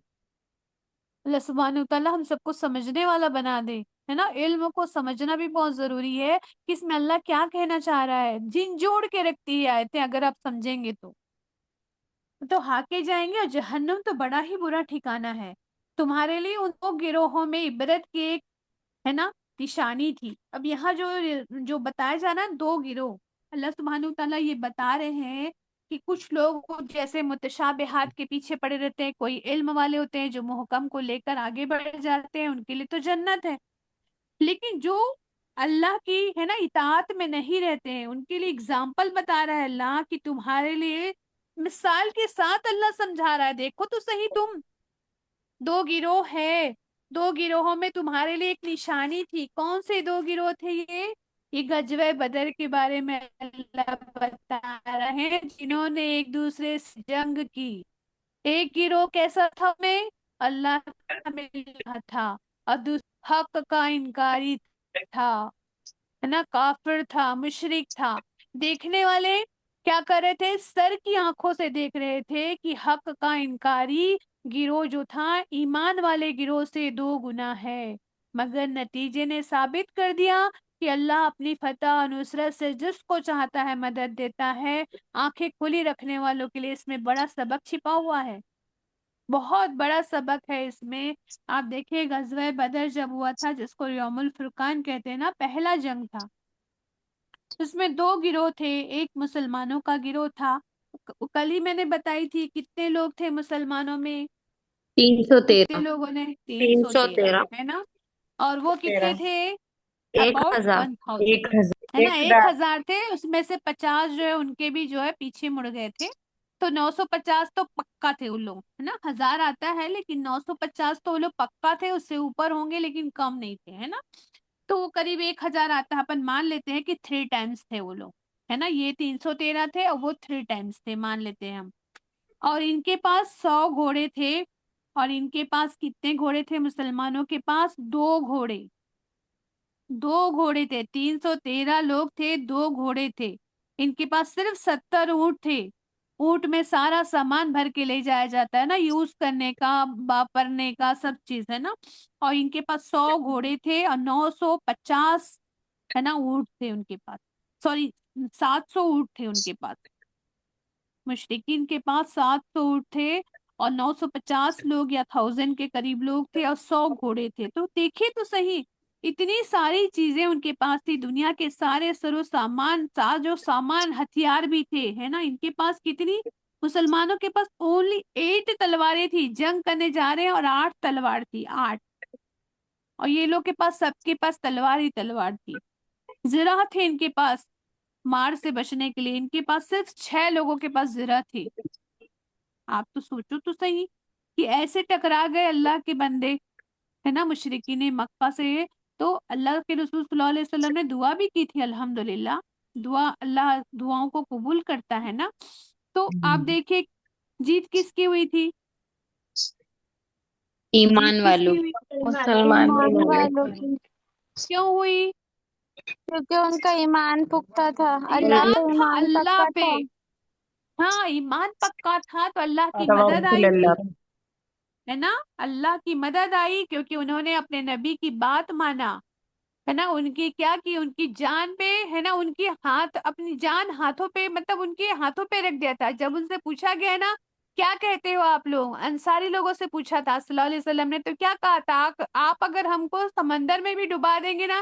اللہ سبحانہ وتعالیٰ ہم سب کو سمجھنے والا بنا دے، ہے نا. علم کو سمجھنا بھی بہت ضروری ہے کہ اس میں اللہ کیا کہنا چاہ رہا ہے. جن جوڑ کے رکھتی ہے آیتیں، اگر آپ سمجھیں گے تو ہاکے جائیں گے. اور جہنم تو بڑا ہی برا ٹھکانہ ہے تمہارے لیے. ان دو گروہوں میں عبرت کی ایک، ہے نا، نشانی تھی. اب یہاں جو بتایا جا رہا ہے دو گروہ، اللہ سبحانہ وتعالیٰ یہ بتا رہے ہیں کہ کچھ لوگ جیسے متشابہات کے پیچھے پڑے رہتے ہیں، کوئی علم والے ہوتے ہیں جو محکم کو لے کر آگے بڑھ جاتے ہیں، ان کے لیے تو جنت ہے. لیکن جو اللہ کی، ہے نا، اطاعت میں نہیں رہتے ہیں، ان کے لیے اگزامپل بتا رہا ہے اللہ کہ تمہارے لیے مثال کے ساتھ اللہ سمجھا رہا ہے. دیکھو تو صحیح، تم دو گروہ ہے، دو گروہوں میں تمہارے لیے ایک نشانی تھی. کون سے دو گروہ تھے یہ غزوہ بدر کے بارے میں اللہ بتا رہے ہیں، جنہوں نے ایک دوسرے سے جنگ کی. ایک گروہ کیسا تھا میں، اللہ کا ملنا تھا، اور دوسرا حق کا انکاری تھا، ہے نا، کافر تھا، مشرک تھا. دیکھنے والے کیا کر رہے تھے؟ سر کی آنکھوں سے دیکھ رہے تھے کہ حق کا انکاری گروہ جو تھا ایمان والے گروہ سے دو گنا ہے. مگر نتیجے نے ثابت کر دیا کہ اللہ اپنی فتح و نصرت سے جس کو چاہتا ہے مدد دیتا ہے. آنکھیں کھلی رکھنے والوں کے لیے اس میں بڑا سبق چھپا ہوا ہے، بہت بڑا سبق ہے اس میں. آپ دیکھیں غزوہ بدر جب ہوا تھا، جس کو یوم الفرقان کہتے ہیں نا، پہلا جنگ تھا. اس میں دو گروہ تھے. ایک مسلمانوں کا گروہ تھا. کل ہی میں نے بتائی تھی کتنے لوگ تھے مسلمانوں میں، کتنے
313
لوگوں نے، 313
313
ہے نا. اور وہ کتنے
13
تھے؟
ایک
اباؤٹ
ہزار
1000،
1000
ہے نا.
1000
1000 تھے، اس میں سے 50 جو ہے ان کے بھی جو ہے پیچھے مڑ گئے تھے. تو 950 تو پکا تھے ان لوگ، ہے نا. 1000 آتا ہے لیکن 950 تو وہ لوگ پکا تھے، اس سے اوپر ہوں گے لیکن کم نہیں تھے، ہے نا. تو وہ قریب 1000 آتا ہے. اپن مان لیتے ہیں کہ 3 ٹائمز تھے وہ لوگ، ہے نا. یہ 313 تھے اور وہ 3 ٹائمز تھے، مان لیتے ہیں ہم. اور ان کے پاس 100 گھوڑے تھے. اور ان کے پاس کتنے گھوڑے تھے؟ مسلمانوں کے پاس 2 گھوڑے، 2 گھوڑے تھے. 313 لوگ تھے، 2 گھوڑے تھے. ان کے پاس صرف 70 اونٹ تھے. اونٹ میں سارا سامان بھر کے لے جایا جاتا ہے نا، یوز کرنے کا، واپرنے کا، سب چیز، ہے نا. اور ان کے پاس 100 گھوڑے تھے اور 950، ہے نا، اونٹ تھے ان کے پاس. سوری، 700 اونٹ تھے ان کے پاس. مشرقین کے پاس 700 اونٹ تھے اور 950 لوگ یا 1000 کے قریب لوگ تھے اور 100 گھوڑے تھے. تو دیکھیے تو صحیح، اتنی ساری چیزیں ان کے پاس تھی. دنیا کے سارے سرو سامان، ساز و سامان، ہتھیار بھی تھے، ہے نا. ان کے پاس کتنی، مسلمانوں کے پاس اونلی 8 تلواریں تھی. جنگ کرنے جا رہے ہیں اور 8 تلوار تھی، 8. اور یہ لوگ کے پاس، سب کے پاس تلوار ہی تلوار تھی. زرہ تھے ان کے پاس مار سے بچنے کے لیے. ان کے پاس صرف 6 لوگوں کے پاس زرہ تھی. آپ تو سوچو تو صحیح کہ ایسے ٹکرا گئے اللہ کے بندے، ہے نا، مشرکین مکہ سے. تو اللہ کے رسول صلی اللہ علیہ وسلم نے دعا بھی کی تھی، الحمدللہ. دعا، اللہ دعاؤں کو قبول کرتا ہے نا. تو آپ دیکھیں جیت کس کی ہوئی تھی؟ جیت
ایمان
کس
والوں
کی ہوئی؟
مسلمان
ایمان
لوگ
والوں کی،
کیوں ہوئی؟
کیونکہ ان کا ایمان پختہ تھا، اللہ
ایمان
پہ
تھا
ایمان
اللہ
پکا
پہ.
تھا.
ہاں، ایمان پکا تھا تو اللہ کی مدد
توکل
آئی تھی،
اللہ.
ہے نا. اللہ کی مدد آئی کیونکہ انہوں نے اپنے نبی کی بات مانا، ہے نا. ان کی کیا کی، ان کی جان پہ، ہے نا، ان کی ہاتھ، اپنی جان ہاتھوں پہ، مطلب ان کے ہاتھوں پہ رکھ دیا تھا. جب ان سے پوچھا گیا نا کیا کہتے ہو آپ لوگ، انصاری لوگوں سے پوچھا تھا صلی اللہ علیہ وسلم نے، تو کیا کہا تھا؟ آپ اگر ہم کو سمندر میں بھی ڈبا دیں گے نا،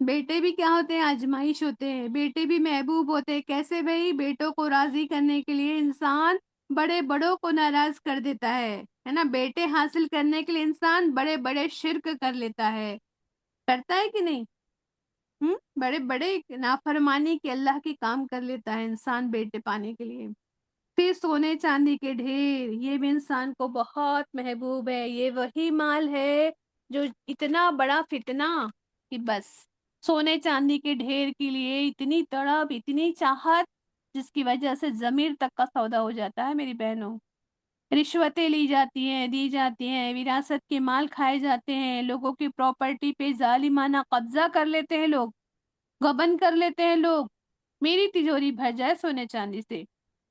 بیٹے بھی کیا ہوتے ہیں؟ آزمائش ہوتے ہیں، بیٹے بھی محبوب ہوتے ہیں۔ کیسے بھائی؟ بیٹوں کو راضی کرنے کے لیے انسان بڑے بڑوں کو ناراض کر دیتا ہے نا؟ بیٹے حاصل کرنے کے لیے انسان بڑے بڑے شرک کر لیتا ہے، کرتا ہے کہ نہیں؟ بڑے بڑے نافرمانی کے اللہ کی کام کر لیتا ہے انسان بیٹے پانے کے لیے۔ پھر سونے چاندی کے ڈھیر، یہ بھی انسان کو بہت محبوب ہے۔ یہ وہی مال ہے جو اتنا بڑا فتنہ کہ بس سونے چاندی کے ڈھیر کے لیے اتنی تڑپ، اتنی چاہت، جس کی وجہ سے ضمیر تک کا سودا ہو جاتا ہے میری بہنوں۔ رشوتیں لی جاتی ہیں، دی جاتی ہیں، وراثت کے مال کھائے جاتے ہیں، لوگوں کی پراپرٹی پہ ظالمانہ قبضہ کر لیتے ہیں لوگ، غبن کر لیتے ہیں لوگ۔ میری تجوری بھر جائے سونے چاندی سے،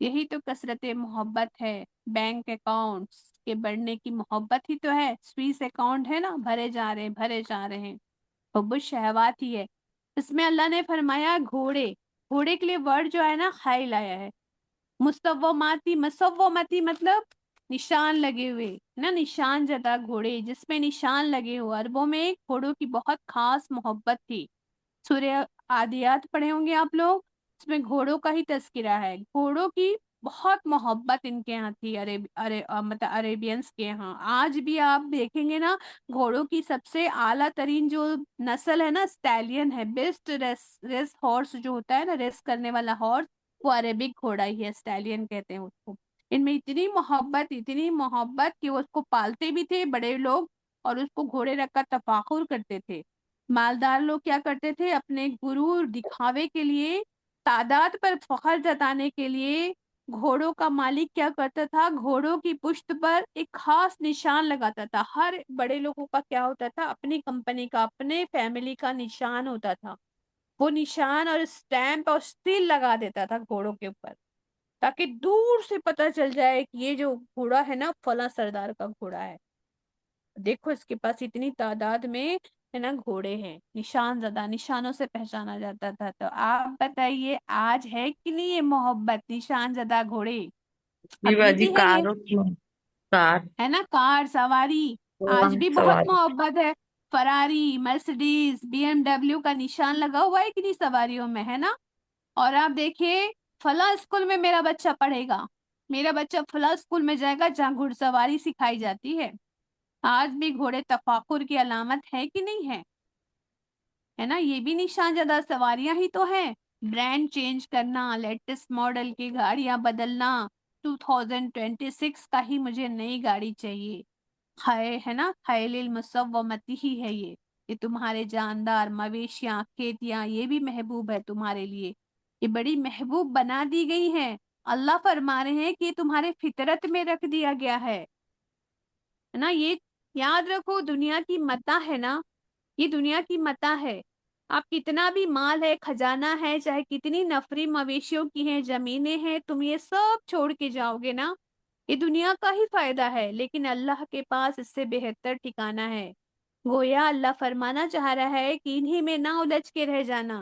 یہی تو کثرت محبت ہے۔ بینک اکاؤنٹس کے بڑھنے کی محبت ہی تو ہے، سوئس اکاؤنٹ ہے نا، بھرے جا رہے ہیں بھرے جا رہے ہیں، حب الشہوات ہی ہے۔ اس میں اللہ نے فرمایا گھوڑے، گھوڑے کے لیے ورڈ جو ہے نا خیل آیا ہے، مصوماتی، مصوماتی مطلب نشان لگے ہوئے نا، نشان زدہ گھوڑے جس میں نشان لگے ہو۔ عربوں میں گھوڑوں کی بہت خاص محبت تھی۔ سورہ عادیات پڑھے ہوں گے آپ لوگ، اس میں گھوڑوں کا ہی تذکرہ ہے۔ گھوڑوں کی بہت محبت ان کے یہاں تھی، مطلب عربینس کے یہاں۔ آج بھی آپ دیکھیں گے نا، گھوڑوں کی سب سے اعلیٰ ترین جو نسل ہے نا، اسٹیلین ہے، بیسٹ ریس ہارس جو ہوتا ہے نا، ریس کرنے والا ہارس، وہ عربک گھوڑا ہی ہے، اسٹیلین کہتے ہیں اس کو۔ ان میں اتنی محبت کہ وہ اس کو پالتے بھی تھے بڑے لوگ، اور اس کو گھوڑے رکھ کر تفاخر کرتے تھے۔ مالدار لوگ کیا کرتے تھے؟ اپنے غرور دکھاوے کے لیے، تعداد پر فخر جتانے کے لیے، گھوڑوں کا مالک کیا کرتا تھا؟ گھوڑوں کی پشت پر ایک خاص نشان لگاتا تھا۔ ہر بڑے لوگوں کا کیا ہوتا تھا؟ اپنی کمپنی کا، اپنے فیملی کا نشان ہوتا تھا۔ وہ نشان اور اسٹیمپ اور سیل لگا دیتا تھا گھوڑوں کے اوپر، تاکہ دور سے پتہ چل جائے کہ یہ جو گھوڑا ہے نا فلاں سردار کا گھوڑا ہے، دیکھو اس کے پاس اتنی تعداد میں ہے نا گھوڑے ہیں، نشان زدہ، نشانوں سے پہچانا جاتا تھا۔ تو آپ بتائیے آج ہے کہ نہیں یہ محبت؟ نشان زدہ گھوڑے
جی
ابھی
باجی،
بھی ہے یہ،
کاروں کی کار
ہے نا؟ کار سواری آج بھی بہت
سواری
محبت ہے۔ فراری، مرسڈیز، بی ایم ڈبلیو کا نشان لگا ہوا ہے کہ نہیں سواریوں میں، ہے نا؟ اور آپ دیکھیے فلاں اسکول میں میرا بچہ پڑھے گا، میرا بچہ فلاں اسکول میں جائے گا جہاں گھڑ سواری سکھائی جاتی ہے۔ آج بھی گھوڑے تفاخر کی علامت ہے کہ نہیں ہے نا؟ یہ بھی نشان زدہ سواریاں ہی تو ہیں۔ برانڈ چینج کرنا، لیٹسٹ ماڈل کی گاڑیاں بدلنا، 2026 کا ہی مجھے نئی گاڑی چاہیے، ہے نا؟ خیل المسومتی ہی ہے یہ تمہارے جاندار، مویشیاں، کھیتیاں، یہ بھی محبوب ہے تمہارے لیے، یہ بڑی محبوب بنا دی گئی ہیں۔ اللہ فرما رہے ہیں کہ یہ تمہارے فطرت میں رکھ دیا گیا ہے نا؟ یہ یاد رکھو، دنیا کی متاع ہے نا، یہ دنیا کی متاع ہے۔ آپ کتنا بھی مال ہے، خزانہ ہے، چاہے کتنی نفری مویشیوں کی ہیں، زمینیں ہیں، تم یہ سب چھوڑ کے جاؤ گے نا، یہ دنیا کا ہی فائدہ ہے، لیکن اللہ کے پاس اس سے بہتر ٹھکانہ ہے۔ گویا اللہ فرمانا چاہ رہا ہے کہ انہی میں نہ الجھ کے رہ جانا،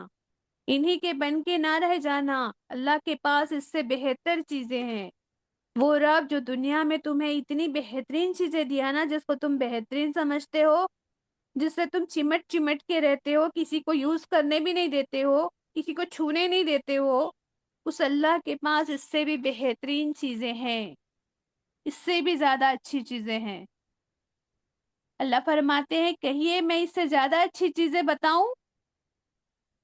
انہی کے بن کے نہ رہ جانا، اللہ کے پاس اس سے بہتر چیزیں ہیں۔ وہ رب جو دنیا میں تمہیں اتنی بہترین چیزیں دیا نا، جس کو تم بہترین سمجھتے ہو، جس سے تم چمٹ چمٹ کے رہتے ہو، کسی کو یوز کرنے بھی نہیں دیتے ہو، کسی کو چھونے نہیں دیتے ہو، اس اللہ کے پاس اس سے بھی بہترین چیزیں ہیں، اس سے بھی زیادہ اچھی چیزیں ہیں۔ اللہ فرماتے ہیں کہیے میں اس سے زیادہ اچھی چیزیں بتاؤں؟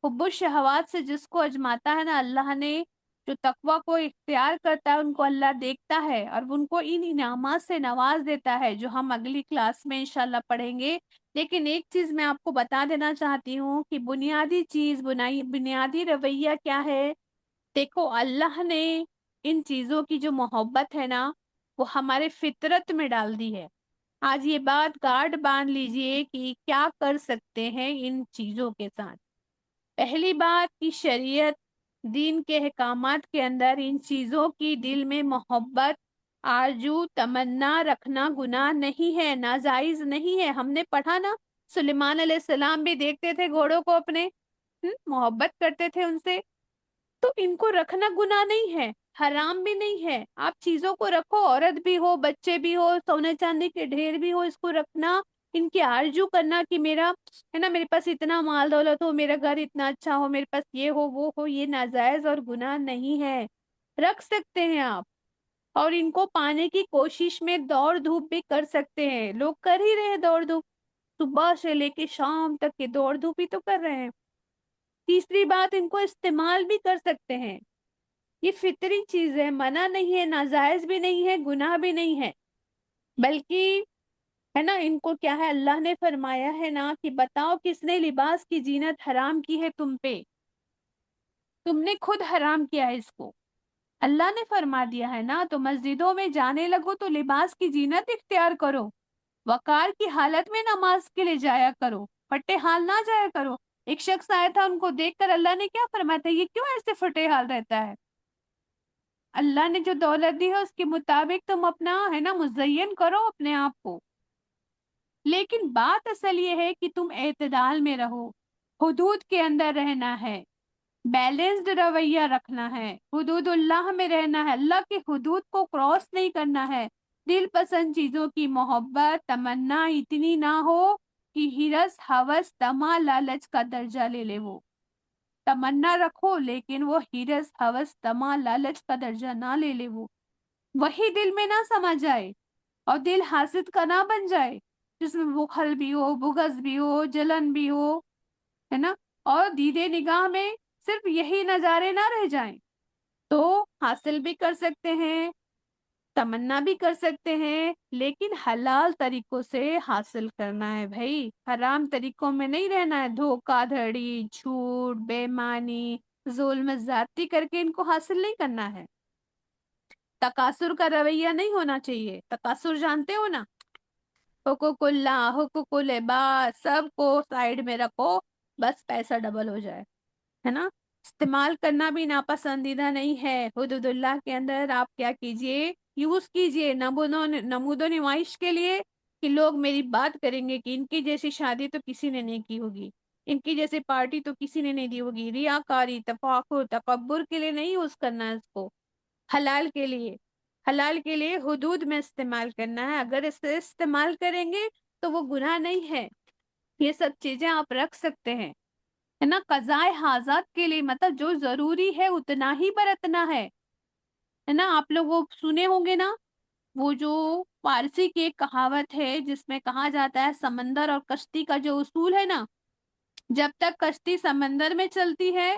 حب الشہوات سے جس کو اجماتا ہے نا اللہ نے، جو تقوی کو اختیار کرتا ہے، ان کو اللہ دیکھتا ہے اور ان کو ان انعامات سے نواز دیتا ہے، جو ہم اگلی کلاس میں انشاءاللہ پڑھیں گے۔ لیکن ایک چیز میں آپ کو بتا دینا چاہتی ہوں کہ بنیادی چیز، بنیادی رویہ کیا ہے؟ دیکھو اللہ نے ان چیزوں کی جو محبت ہے نا، وہ ہمارے فطرت میں ڈال دی ہے۔ آج یہ بات گارڈ باندھ لیجئے کہ کیا کر سکتے ہیں ان چیزوں کے ساتھ۔ پہلی بات کی شریعت، دین کے احکامات کے اندر ان چیزوں کی دل میں محبت، آرزو، تمنا رکھنا گناہ نہیں ہے، ناجائز نہیں ہے۔ ہم نے پڑھا نا، سلیمان علیہ السلام بھی دیکھتے تھے گھوڑوں کو اپنے، محبت کرتے تھے ان سے، تو ان کو رکھنا گناہ نہیں ہے، حرام بھی نہیں ہے۔ آپ چیزوں کو رکھو، عورت بھی ہو، بچے بھی ہو، سونے چاندی کے ڈھیر بھی ہو، اس کو رکھنا ان کی آرزو کرنا کہ میرا ہے نا میرے پاس اتنا مال دولت ہو، میرا گھر اتنا اچھا ہو، میرے پاس یہ ہو وہ ہو، یہ ناجائز اور گناہ نہیں ہے، رکھ سکتے ہیں آپ، اور ان کو پانے کی کوشش میں دوڑ دھوپ بھی کر سکتے ہیں. لوگ کر ہی رہے ہیں دوڑ دھوپ، صبح سے لے کے شام تک کے دوڑ دھوپ ہی تو کر رہے ہیں. تیسری بات، ان کو استعمال بھی کر سکتے ہیں. یہ فطری چیز ہے، منع نہیں ہے، ناجائز بھی نہیں ہے، گناہ بھی نہیں ہے، بلکہ ہے نا ان کو کیا ہے، اللہ نے فرمایا ہے نا کہ بتاؤ کس نے لباس کی زینت حرام کی ہے تم پہ، تم نے خود حرام کیا ہے اس کو. اللہ نے فرما دیا ہے نا، تو مسجدوں میں جانے لگو تو لباس کی زینت اختیار کرو، وقار کی حالت میں نماز کے لیے جایا کرو، پھٹے حال نہ جایا کرو. ایک شخص آیا تھا، ان کو دیکھ کر اللہ نے کیا فرمایا تھا، یہ کیوں ایسے پھٹے حال رہتا ہے؟ اللہ نے جو دولت دی ہے اس کے مطابق تم اپنا ہے نا مزین کرو اپنے آپ کو، لیکن بات اصل یہ ہے کہ تم اعتدال میں رہو، حدود کے اندر رہنا ہے، بیلنسڈ رویہ رکھنا ہے، حدود اللہ میں رہنا ہے، اللہ کی حدود کو کراس نہیں کرنا ہے. دل پسند چیزوں کی محبت تمنا اتنی نہ ہو کہ ہرس ہوس تما لالچ کا درجہ لے لے. وہ تمنا رکھو لیکن وہ ہرس ہوس تما لالچ کا درجہ نہ لے لے، وہ وہی دل میں نہ سما جائے اور دل حاسد کا نہ بن جائے جس میں بخل بھی ہو، بغض بھی ہو، جلن بھی ہو، ہے نا، اور دیدے نگاہ میں صرف یہی نظارے نہ رہ جائیں. تو حاصل بھی کر سکتے ہیں، تمنا بھی کر سکتے ہیں، لیکن حلال طریقوں سے حاصل کرنا ہے بھائی، حرام طریقوں میں نہیں رہنا ہے. دھوکہ دھڑی، جھوٹ، بے ایمانی، ظلم زیادتی کر کے ان کو حاصل نہیں کرنا ہے. تکاثر کا رویہ نہیں ہونا چاہیے. تکاثر جانتے ہو نا، حقوق اللہ، حقوق العباد سب کو سائڈ میں رکھو، بس پیسہ ڈبل ہو جائے، ہے نا. استعمال کرنا بھی ناپسندیدہ نہیں ہے. حدود اللہ کے اندر آپ کیا کیجئے، یوز کیجئے نمود و نمائش کے لیے، کہ لوگ میری بات کریں گے کہ ان کی جیسی شادی تو کسی نے نہیں کی ہوگی، ان کی جیسی پارٹی تو کسی نے نہیں دی ہوگی. ریاکاری، تفاخر، تکبر کے لیے نہیں یوز کرنا ہے اس کو، حلال کے لیے، حلال کے لیے حدود میں استعمال کرنا ہے. اگر اسے استعمال کریں گے تو وہ گناہ نہیں ہے. یہ سب چیزیں آپ رکھ سکتے ہیں، ہے نا. قضائے حاجات کے لیے مطلب جو ضروری ہے اتنا ہی برتنا ہے نا. آپ لوگ وہ سنے ہوں گے نا، وہ جو فارسی کی ایک کہاوت ہے جس میں کہا جاتا ہے سمندر اور کشتی کا جو اصول ہے نا، جب تک کشتی سمندر میں چلتی ہے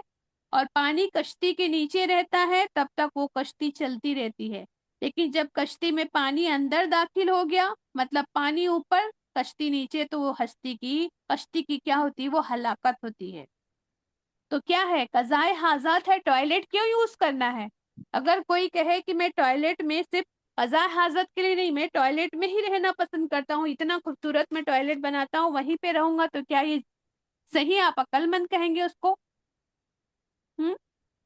اور پانی کشتی کے نیچے رہتا ہے تب تک وہ کشتی چلتی رہتی ہے، لیکن جب کشتی میں پانی اندر داخل ہو گیا، مطلب پانی اوپر کشتی نیچے، تو وہ کشتی کی کیا ہوتی ہے، وہ ہلاکت ہوتی ہے. تو کیا ہے، قضائے حاجات ہے، ٹوائلٹ کیوں یوز کرنا ہے؟ اگر کوئی کہے کہ میں ٹوائلٹ میں صرف قضائے حاجت کے لیے نہیں، میں ٹوائلٹ میں ہی رہنا پسند کرتا ہوں، اتنا خوبصورت میں ٹوائلٹ بناتا ہوں، وہیں پہ رہوں گا، تو کیا یہ صحیح آپ عقل مند کہیں گے اس کو؟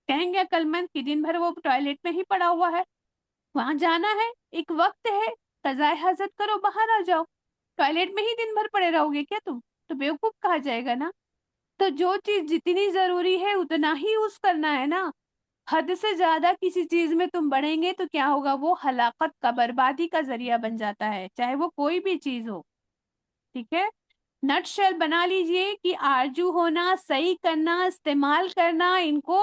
کہیں گے عقل مند کہ دن بھر وہ ٹوائلٹ میں ہی پڑا ہوا ہے؟ وہاں جانا ہے، ایک وقت ہے، قضائے حاجت کرو، باہر آ جاؤ. ٹوائلٹ میں ہی دن بھر پڑے رہو گے کیا تم؟ تو بیوقوف کہا جائے گا نا. تو جو چیز جتنی ضروری ہے اتنا ہی یوز کرنا ہے نا. حد سے زیادہ کسی چیز میں تم بڑھیں گے تو کیا ہوگا، وہ ہلاکت کا، بربادی کا ذریعہ بن جاتا ہے، چاہے وہ کوئی بھی چیز ہو. ٹھیک ہے، نٹ شیل بنا لیجئے کہ آرجو ہونا، صحیح کرنا، استعمال کرنا، ان کو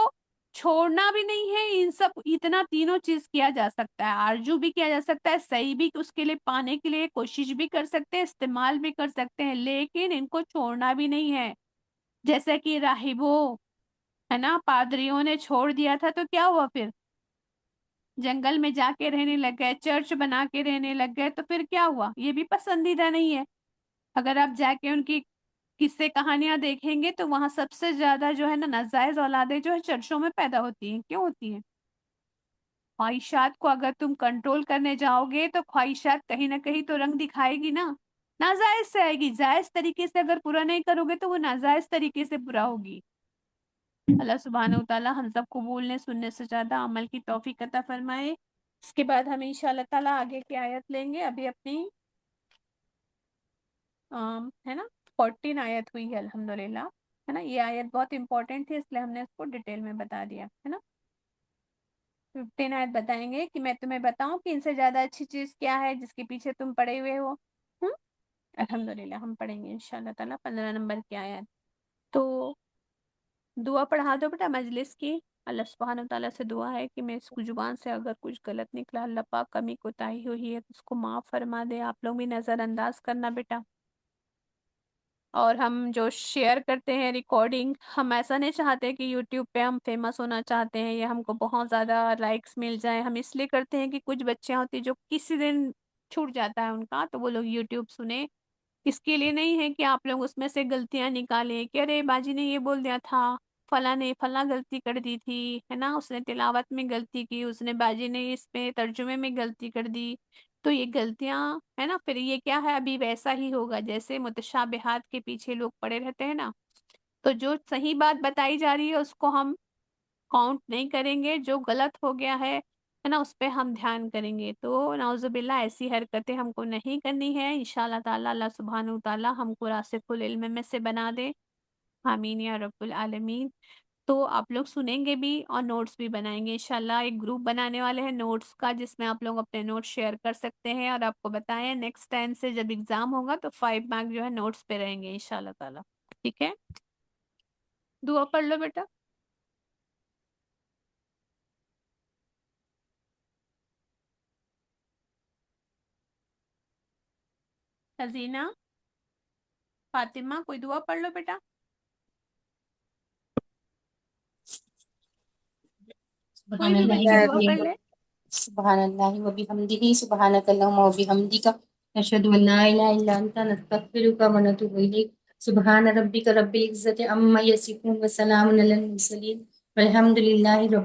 چھوڑنا بھی نہیں ہے. ان سب اتنا تینوں چیز کیا جا سکتا ہے، آرجو بھی کیا جا سکتا ہے، صحیح بھی اس کے لیے پانے کے لیے کوشش بھی کر سکتے ہیں، استعمال بھی کر سکتے ہیں، لیکن ان کو چھوڑنا بھی نہیں ہے. جیسے کہ راہبوں، ہے نا، پادریوں نے چھوڑ دیا تھا تو کیا ہوا، پھر جنگل میں جا کے رہنے لگ گئے، چرچ بنا کے رہنے لگ گئے، تو پھر کیا ہوا؟ یہ بھی پسندیدہ نہیں ہے. اگر آپ جا کے ان کی قصے کہانیاں دیکھیں گے تو وہاں سب سے زیادہ جو ہے نا ناجائز اولادیں جو ہے چرچوں میں پیدا ہوتی ہیں. کیوں ہوتی ہیں؟ خواہشات کو اگر تم کنٹرول کرنے جاؤ گے تو خواہشات کہیں نہ کہیں تو رنگ دکھائے گی نا، ناجائز سے آئے گی. جائز طریقے سے اگر پورا نہیں کرو گے تو وہ ناجائز طریقے سے پورا ہوگی. اللہ سبحانہ و تعالی ہم سب کو بولنے سننے سے زیادہ عمل کی توفیق عطا فرمائے. اس کے بعد ہم انشاءاللہ تعالی آگے کی آیت لیں گے. ابھی اپنی ہے نا 14 آیت ہوئی ہے الحمدللہ، ہے نا. یہ آیت بہت امپورٹنٹ تھی اس لیے ہم نے اس کو ڈیٹیل میں بتا دیا، ہے نا. 15 آیت بتائیں گے کہ میں تمہیں بتاؤں کہ ان سے زیادہ اچھی چیز کیا ہے جس کے پیچھے تم پڑے ہوئے ہو. الحمدللہ ہم پڑھیں گے انشاءاللہ تعالیٰ 15 نمبر کی آیت. تو دعا پڑھا دو بیٹا مجلس کی. اللہ سبحانہ تعالیٰ سے دعا ہے کہ میں اس کو زبان سے اگر کچھ غلط نکلا اللہ پاک کمی کوتاہی ہوئی ہے تو اس کو معاف فرما دے. آپ لوگ بھی نظر انداز کرنا بیٹا. اور ہم جو شیئر کرتے ہیں ریکارڈنگ، ہم ایسا نہیں چاہتے کہ یوٹیوب پہ ہم فیمس ہونا چاہتے ہیں یا ہم کو بہت زیادہ لائکس مل جائیں. ہم اس لیے کرتے ہیں کہ کچھ بچیاں ہوتی جو کسی دن چھوٹ جاتا ہے ان کا تو وہ لوگ یوٹیوب سنیں. اس کے لیے نہیں ہے کہ آپ لوگ اس میں سے غلطیاں نکالیں کہ ارے باجی نے یہ بول دیا تھا، فلاں نے فلاں غلطی کر دی تھی، ہے نا، اس نے تلاوت میں غلطی کی، اس نے باجی نے اس میں ترجمے میں غلطی کر دی. تو یہ غلطیاں ہے نا، پھر یہ کیا ہے، ابھی ویسا ہی ہوگا جیسے متشابہات کے پیچھے لوگ پڑے رہتے ہیں نا. تو جو صحیح بات بتائی جا رہی ہے اس کو ہم کاؤنٹ نہیں کریں گے، جو غلط ہو گیا ہے نا اس پہ ہم دھیان کریں گے. تو نعوذ باللہ ایسی حرکتیں ہم کو نہیں کرنی ہے. انشاءاللہ تعالیٰ اللہ سبحانہ تعالیٰ ہم کو راسخ العلم میں سے بنا دے. آمین یا رب العالمین. تو آپ لوگ سنیں گے بھی اور نوٹس بھی بنائیں گے انشاءاللہ. ایک گروپ بنانے والے ہیں نوٹس کا جس میں آپ لوگ اپنے نوٹس شیئر کر سکتے ہیں. اور آپ کو بتائیں نیکسٹ ٹائم سے جب ایگزام ہوگا تو 5 مارک جو ہے نوٹس پہ رہیں گے انشاءاللہ تعالیٰ. ٹھیک ہے، دعا پڑھ لو بیٹا. حزینہ، فاطمہ، کوئی دعا پڑھ لو بیٹا. کوئی
سبحان
بھی
اللہ
بچی دعا
العظیم
پڑھ لے.
سبحان اللہ وبحمدہ سبحانک اللہم وبحمدک نشہد ان لا الہ الا انت نستغفرک ونتوب الیک. سبحان ربک رب العزۃ عما یصفون وسلام علی المرسلین والحمد للہ رب